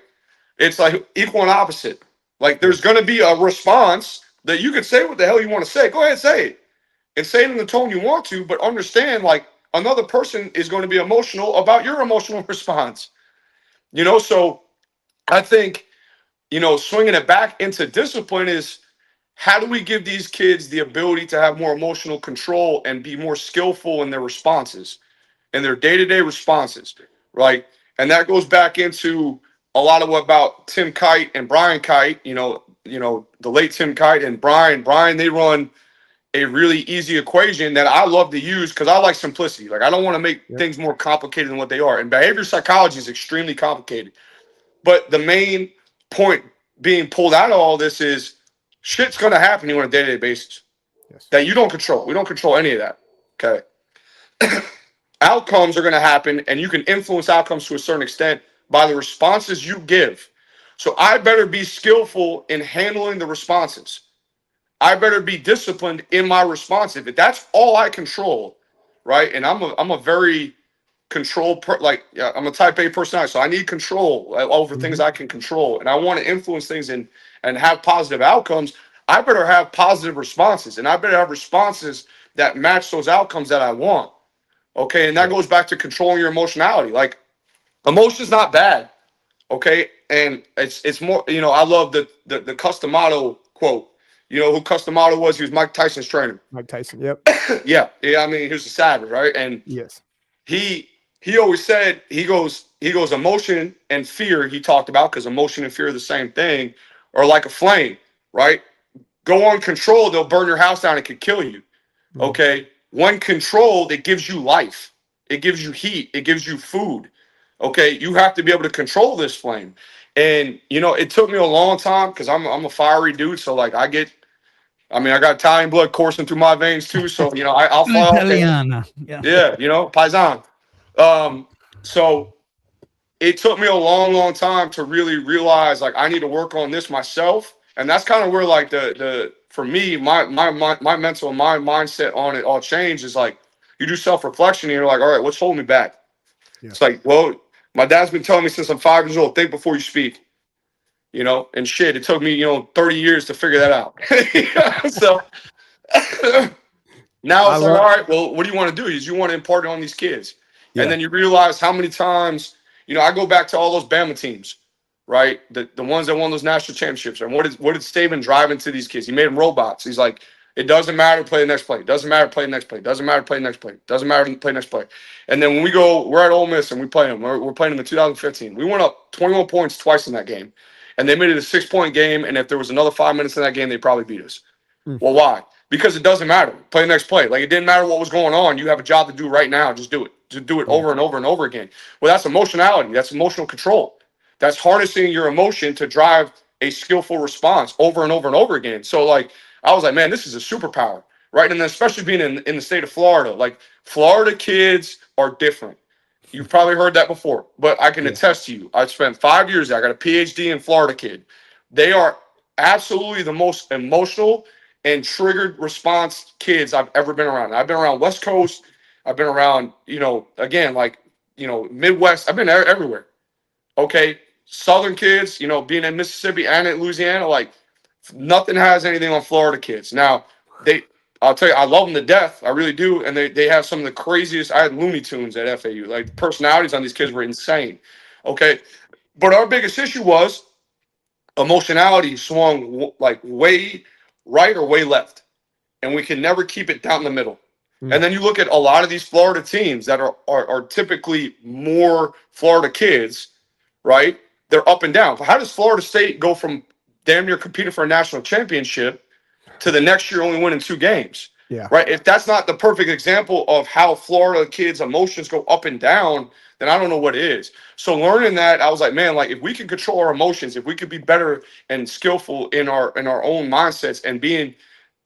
It's like equal and opposite. Like, there's going to be a response that you can say what the hell you want to say. Go ahead and say it. And say it in the tone you want to, but understand, like, another person is going to be emotional about your emotional response. You know, so I think, you know, swinging it back into discipline is, how do we give these kids the ability to have more emotional control and be more skillful in their responses and their day-to-day responses, right? And that goes back into a lot of what about Tim Kite and Brian Kite, you know, the late Tim Kite and Brian, they run a really easy equation that I love to use because I like simplicity. Like, I don't want to make things more complicated than what they are. And behavior psychology is extremely complicated. But the main point being pulled out of all this is shit's going to happen to you on a day-to-day basis that you don't control. We don't control any of that. Okay. Outcomes are going to happen, and you can influence outcomes to a certain extent by the responses you give. So I better be skillful in handling the responses. I better be disciplined in my responsive. If that's all I control, right? And I'm a very control I'm a type A personality, so I need control over things I can control, and I want to influence things and have positive outcomes. I better have positive responses, and I better have responses that match those outcomes that I want. Okay, and that goes back to controlling your emotionality. Like, emotion's not bad. Okay, and it's more. You know, I love the Customato quote. You know who Customato was? He was Mike Tyson's trainer. Mike Tyson. Yep. yeah. I mean, he was a savage, right? And yes, he always said, he goes emotion and fear. He talked about, because emotion and fear are the same thing, or like a flame, right? Go uncontrolled, they'll burn your house down. It could kill you. Okay. When controlled, it gives you life. It gives you heat. It gives you food. Okay. You have to be able to control this flame. And, you know, it took me a long time because I'm a fiery dude. So, like, I got Italian blood coursing through my veins too. So, you know, I'll fly off there. Italiana. Yeah, you know, paisan. So it took me a long, long time to really realize, like, I need to work on this myself. And that's kind of where, like, for me, my mental and my mindset on it all changed. Is like, you do self-reflection and you're like, all right, what's holding me back? Yeah. It's like, well, my dad's been telling me since I'm 5 years old, think before you speak, you know, and shit, it took me, you know, 30 years to figure that out. So now it's like, all right, well, what do you want to do? Is you want to impart it on these kids. Yeah. And then you realize how many times, you know, I go back to all those Bama teams, right? The ones that won those national championships. And what did Saban drive into these kids? He made them robots. He's like, it doesn't matter, play the next play. It doesn't matter, play the next play. It doesn't matter, play the next play. It doesn't matter, play the next play. And then when we're at Ole Miss and we play them, we're playing them in 2015. We went up 21 points twice in that game. And they made it a 6-point game. And if there was another 5 minutes in that game, they probably beat us. Well, why? Because it doesn't matter. Play the next play. Like, it didn't matter what was going on. You have a job to do right now. Just do it. Just do it over and over and over again. Well, that's emotionality. That's emotional control. That's harnessing your emotion to drive a skillful response over and over and over again. So, like, I was like, man, this is a superpower, right? And then especially being in the state of Florida, like, Florida kids are different. You've probably heard that before, but I can attest to you. I spent 5 years there. I got a PhD in Florida kid. They are absolutely the most emotional and triggered response kids I've ever been around. I've been around West Coast. I've been around, you know, again, like, you know, Midwest. I've been everywhere. Okay. Southern kids, you know, being in Mississippi and in Louisiana, like, nothing has anything on Florida kids. Now, I'll tell you, I love them to death. I really do. And they have some of the craziest. I had Looney Tunes at FAU. Like, the personalities on these kids were insane. Okay. But our biggest issue was emotionality swung like way right or way left. And we can never keep it down the middle. And then you look at a lot of these Florida teams that are typically more Florida kids, right? They're up and down. How does Florida State go from damn near competing for a national championship to the next year only winning 2 games? Yeah. Right. If that's not the perfect example of how Florida kids' emotions go up and down, then I don't know what is. So learning that, I was like, man, like, if we can control our emotions, if we could be better and skillful in our own mindsets and being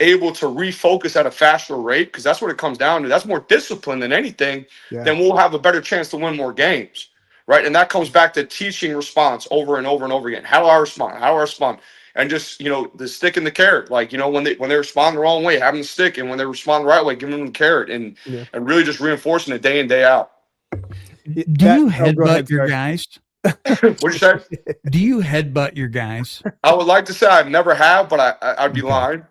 able to refocus at a faster rate, because that's what it comes down to. That's more discipline than anything. Then we'll have a better chance to win more games. Right. And that comes back to teaching response over and over and over again. How do I respond? How do I respond? And just, you know, the stick and the carrot. Like, you know, when they respond the wrong way, having the stick, and when they respond the right way, giving them the carrot, and really just reinforcing it day in, day out. Do you headbutt your guys? What'd you say? Do you headbutt your guys? I would like to say I never have, but I'd be lying.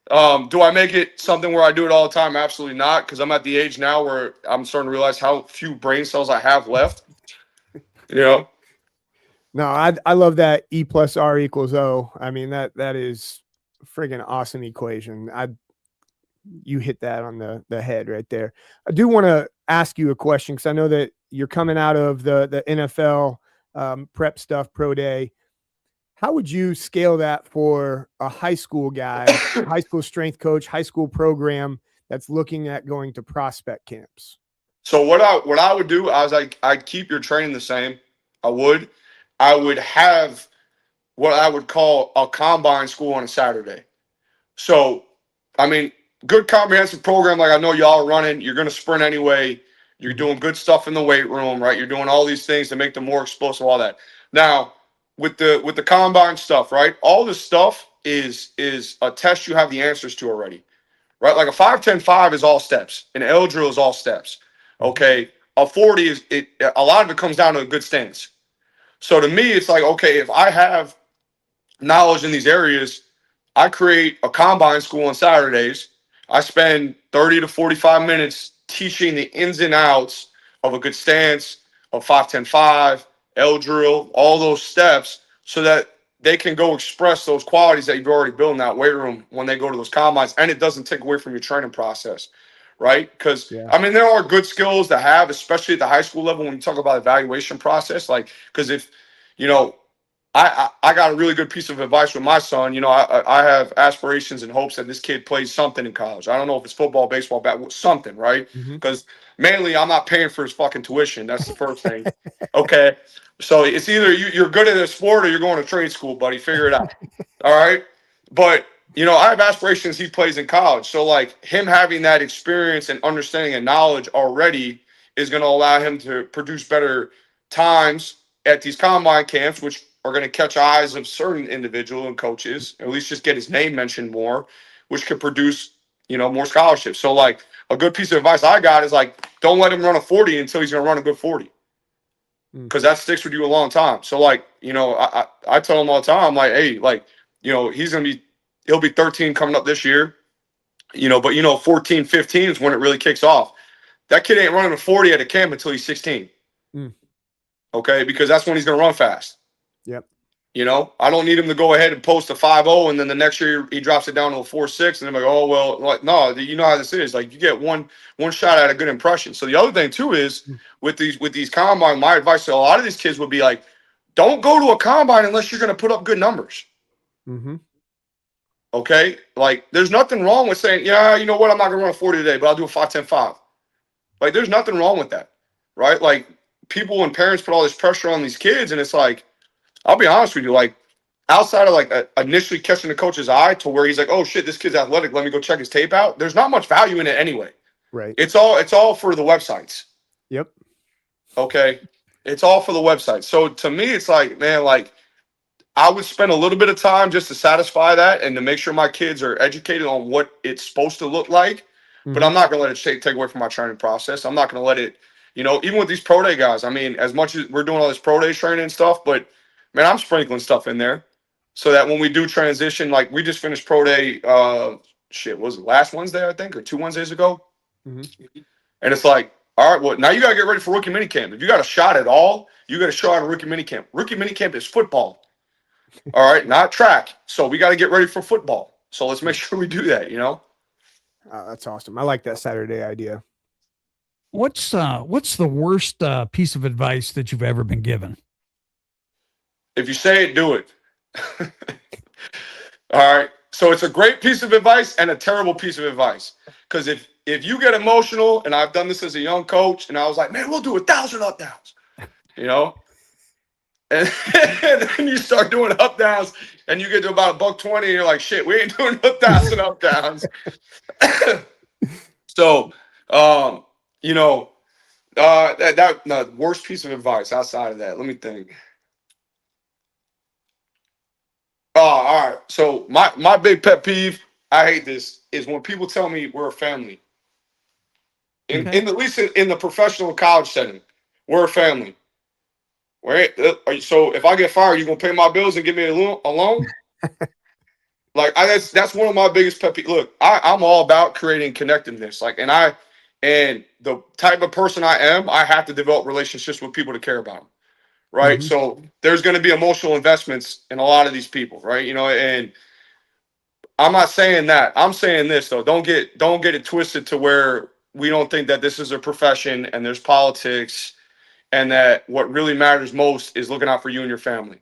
Do I make it something where I do it all the time? Absolutely not, because I'm at the age now where I'm starting to realize how few brain cells I have left. You know? No, I love that E plus R equals O. I mean, that is a friggin' awesome equation. You hit that on the head right there. I do want to ask you a question, because I know that you're coming out of the NFL prep stuff, pro day. How would you scale that for a high school guy, high school strength coach, high school program that's looking at going to prospect camps? So what I would do, I was like, I'd keep your training the same. I would have what I would call a combine school on a Saturday. So, I mean, good comprehensive program like I know y'all are running. You're going to sprint anyway. You're doing good stuff in the weight room, right? You're doing all these things to make them more explosive, all that. Now, with the combine stuff, right? All this stuff is a test you have the answers to already, right? Like a 5-10-5 is all steps. An L drill is all steps. Okay. A 40 is a lot of it comes down to a good stance. So to me, it's like, okay, if I have knowledge in these areas, I create a combine school on Saturdays. I spend 30 to 45 minutes teaching the ins and outs of a good stance, of 5-10-5, L drill, all those steps, so that they can go express those qualities that you've already built in that weight room when they go to those combines, and it doesn't take away from your training process, right? Because, I mean, there are good skills to have, especially at the high school level when you talk about evaluation process, like, because if, you know, I got a really good piece of advice with my son. You know, I have aspirations and hopes that this kid plays something in college. I don't know if it's football, baseball, something, right? Mhm. Because mainly I'm not paying for his fucking tuition. That's the first thing. Okay. So it's either you're good at a sport or you're going to trade school, buddy. Figure it out. All right. But, you know, I have aspirations he plays in college. So, like, him having that experience and understanding and knowledge already is going to allow him to produce better times at these combine camps, which are going to catch eyes of certain individual and coaches, or at least just get his name mentioned more, which could produce, you know, more scholarships. So, like, a good piece of advice I got is, like, don't let him run a 40 until he's going to run a good 40, because that sticks with you a long time. So, like, you know, I tell him all the time, I'm like, hey, like, you know, he'll be 13 coming up this year, you know, but, you know, 14, 15 is when it really kicks off. That kid ain't running a 40 at a camp until he's 16. Okay, because that's when he's going to run fast. Yep. You know, I don't need him to go ahead and post a 5.0 and then the next year he drops it down to a 4.6 and I'm like, oh well, like, no, you know how this is. Like, you get one shot at a good impression. So the other thing too is with these combine, my advice to a lot of these kids would be like, don't go to a combine unless you're going to put up good numbers. Mm-hmm. Okay, like, there's nothing wrong with saying, yeah, you know what, I'm not going to run a 40 today, but I'll do a 5.10.5. Like, there's nothing wrong with that, right? Like, people and parents put all this pressure on these kids, and it's like, I'll be honest with you, like, outside of, like, initially catching the coach's eye to where he's like, oh shit, this kid's athletic, let me go check his tape out, there's not much value in it anyway. Right. It's all for the websites. Yep. Okay. It's all for the website. So to me, it's like, man, like, I would spend a little bit of time just to satisfy that and to make sure my kids are educated on what it's supposed to look like. But I'm not going to let it take away from my training process. I'm not going to let it, you know, even with these pro day guys, I mean, as much as we're doing all this pro day training and stuff, but man, I'm sprinkling stuff in there so that when we do transition, like, we just finished pro day, was it last Wednesday, I think, or 2 Wednesdays ago? And it's like, all right, well, now you got to get ready for rookie minicamp. If you got a shot at all, you got to show out a rookie minicamp. Rookie minicamp is football. All right, not track. So we got to get ready for football. So let's make sure we do that, you know? That's awesome. I like that Saturday idea. What's the worst piece of advice that you've ever been given? If you say it, do it. All right. So it's a great piece of advice and a terrible piece of advice. Because if you get emotional, and I've done this as a young coach, and I was like, man, we'll do 1,000 up downs, you know? And then you start doing up downs, and you get to about $120, and you're like, shit, we ain't doing 1,000 up downs. So, you know, the worst piece of advice outside of that, let me think. Oh, all right. So my big pet peeve, I hate this, is when people tell me we're a family. In at least in the professional college setting, we're a family. So if I get fired, you gonna pay my bills and give me a loan? Like, that's one of my biggest pet peeves. Look, I'm all about creating connectedness. Like, and the type of person I am, I have to develop relationships with people to care about them. Right. So there's going to be emotional investments in a lot of these people. Right. You know, and I'm not saying that. I'm saying this, though. Don't get it twisted to where we don't think that this is a profession and there's politics and that what really matters most is looking out for you and your family.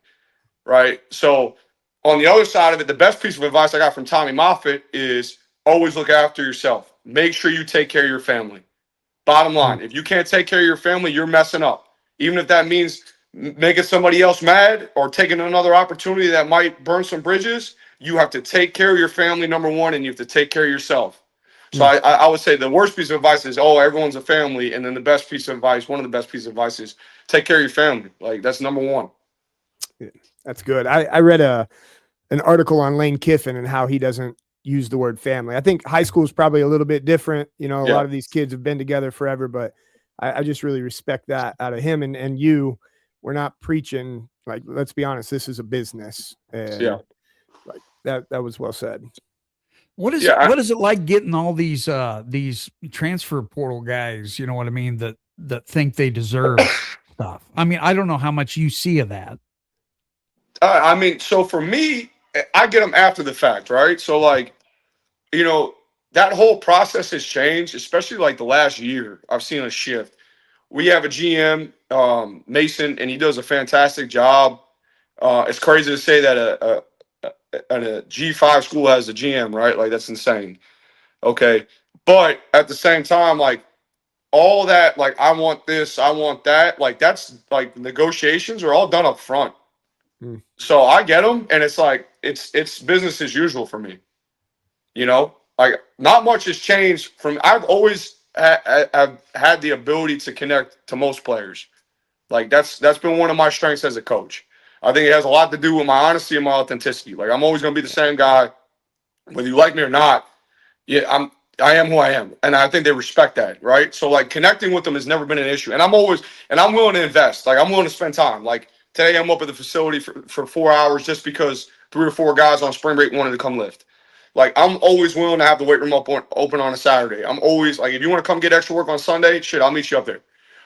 Right. So on the other side of it, the best piece of advice I got from Tommy Moffitt is always look after yourself. Make sure you take care of your family. Bottom line, if you can't take care of your family, you're messing up. Even if that means making somebody else mad or taking another opportunity that might burn some bridges, you have to take care of your family, number one, and you have to take care of yourself. So I would say the worst piece of advice is, oh, everyone's a family. And then the best piece of advice, one of the best pieces of advice is take care of your family. Like, that's number one. Yeah, that's good. I read an article on Lane Kiffin and how he doesn't use the word family. I think high school is probably a little bit different. You know, a lot of these kids have been together forever, but I just really respect that out of him and you. We're not preaching, like, let's be honest, this is a business. And like that was well said. What is what is it like getting all these transfer portal guys, you know what I mean, that think they deserve stuff? I mean, I don't know how much you see of that. I mean, so for me, I get them after the fact, right? So, like, you know, that whole process has changed, especially like the last year. I've seen a shift. We have a GM, Mason, and he does a fantastic job. It's crazy to say that a G5 school has a GM, right? Like that's insane. Okay, but at the same time, like all that, like I want this, I want that, like that's like negotiations are all done up front. Mm. So I get them, and it's like it's business as usual for me. You know, like not much has changed from. I've always have had the ability to connect to most players. Like that's been one of my strengths as a coach. I think it has a lot to do with my honesty and my authenticity. Like I'm always going to be the same guy, whether you like me or not. Yeah, I am who I am, and I think they respect that, right? So like connecting with them has never been an issue, and I'm willing to invest. Like I'm willing to spend time. Like today, I'm up at the facility for 4 hours just because 3 or 4 guys on spring break wanted to come lift. Like I'm always willing to have the weight room open on a Saturday. I'm always like, if you want to come get extra work on Sunday, shit, I'll meet you up there.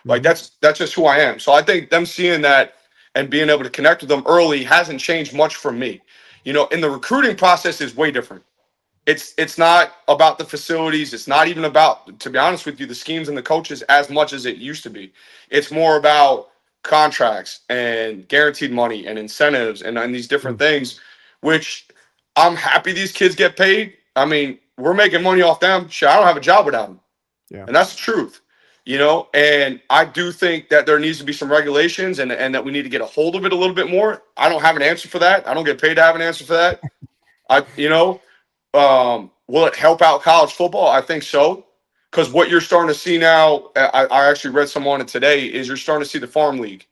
Like that's just who I am. So I think them seeing that and being able to connect with them early hasn't changed much for me. You know, in the recruiting process is way different. It's not about the facilities. It's not even about, to be honest with you, the schemes and the coaches as much as it used to be. It's more about contracts and guaranteed money and incentives and these different things, which I'm happy these kids get paid. I mean, we're making money off them. Shit, I don't have a job without them. Yeah. And that's the truth, you know? And I do think that there needs to be some regulations and that we need to get a hold of it a little bit more. I don't have an answer for that. I don't get paid to have an answer for that. Will it help out college football? I think so. Because what you're starting to see now, I actually read some on it today, is you're starting to see the farm league,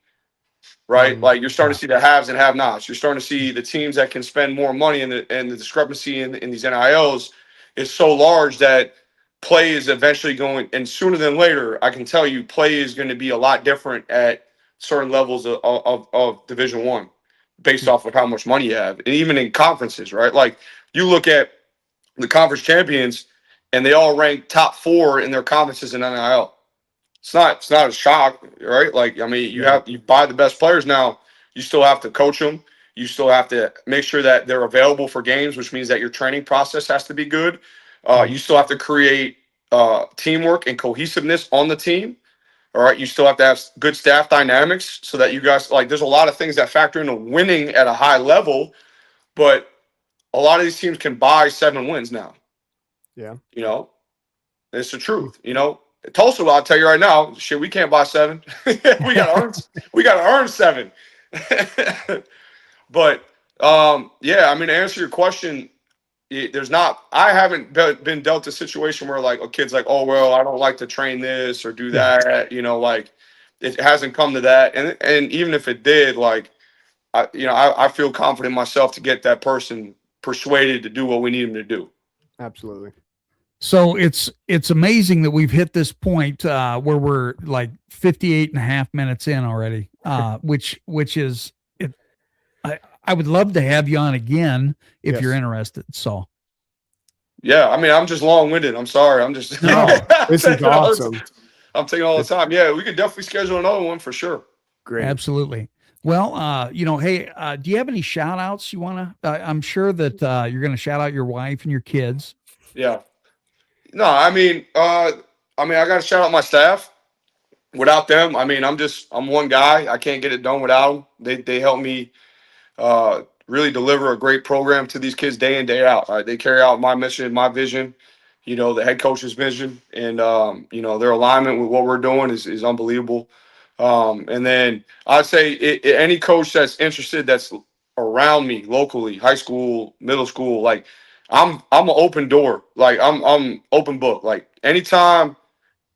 right? Like you're starting to see the haves and have-nots. You're starting to see the teams that can spend more money, and the discrepancy in these NILs is so large that play is eventually going, and sooner than later, I can tell you, play is going to be a lot different at certain levels of Division I, based off of how much money you have, and even in conferences, right? Like you look at the conference champions, and they all rank top 4 in their conferences in NIL. It's not a shock, right? Like, I mean, you buy the best players now. You still have to coach them. You still have to make sure that they're available for games, which means that your training process has to be good. You still have to create teamwork and cohesiveness on the team. All right. You still have to have good staff dynamics so that you guys, like, there's a lot of things that factor into winning at a high level, but a lot of these teams can buy 7 wins now. Yeah. You know, it's the truth. You know, Tulsa, I'll tell you right now, shit, we can't buy 7. we gotta earn 7. But yeah, I mean, to answer your question, I haven't been dealt a situation where like a kid's like, oh well, I don't like to train this or do that. You know, like it hasn't come to that. And even if it did, like I feel confident in myself to get that person persuaded to do what we need them to do. Absolutely. So it's amazing that we've hit this point where we're like 58 and a half minutes in already, which is it. I would love to have you on again if you're interested. So yeah, I mean, I'm just long-winded. I'm sorry. I'm just this is awesome. I'm taking all the time. Yeah, we could definitely schedule another one for sure. Great. Absolutely. Well, hey, do you have any shout outs you want to? I'm sure that you're going to shout out your wife and your kids. Yeah. No, I mean, I got to shout out my staff. Without them, I mean, I'm one guy. I can't get it done without them. They help me really deliver a great program to these kids day in, day out. Right? They carry out my mission, my vision, the head coach's vision, and, their alignment with what we're doing is unbelievable. And then I'd say any coach that's interested, that's around me locally, high school, middle school, like I'm an open door. Like I'm open book. Like anytime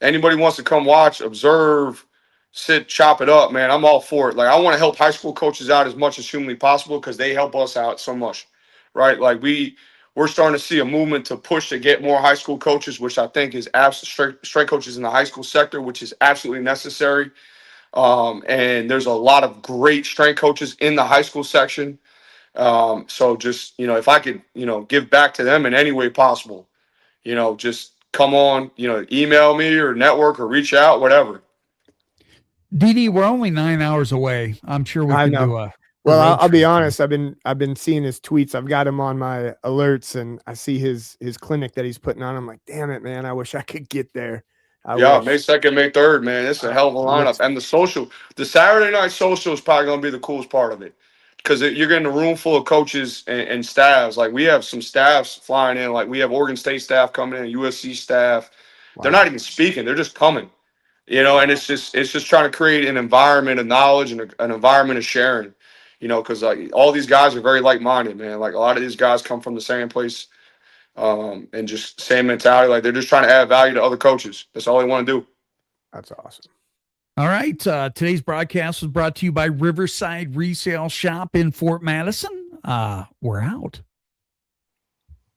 anybody wants to come watch, observe, sit, chop it up, man, I'm all for it. Like I want to help high school coaches out as much as humanly possible because they help us out so much, right? Like we're starting to see a movement to push to get more high school coaches, which I think is absolutely strength coaches in the high school sector, which is absolutely necessary. And there's a lot of great strength coaches in the high school section. So just, if I could, give back to them in any way possible, just come on, email me or network or reach out, whatever. DD, we're only 9 hours away. I'm sure we can do a. Well, I'll be honest. I've been seeing his tweets. I've got him on my alerts, and I see his clinic that he's putting on. I'm like, damn it, man! I wish I could get there. May 2nd, May 3rd, man. It's a hell of a lineup, and the Saturday night social is probably going to be the coolest part of it. because you're getting a room full of coaches and staffs. Like we have some staffs flying in. Like we have Oregon State staff coming in, USC staff. They're not even speaking; they're just coming. You know, and it's just trying to create an environment of knowledge and an environment of sharing. You know, because like all these guys are very like-minded, man. Like a lot of these guys come from the same place, and just same mentality. Like they're just trying to add value to other coaches. That's all they want to do. That's awesome. All right. Today's broadcast was brought to you by Riverside Resale Shop in Fort Madison. We're out.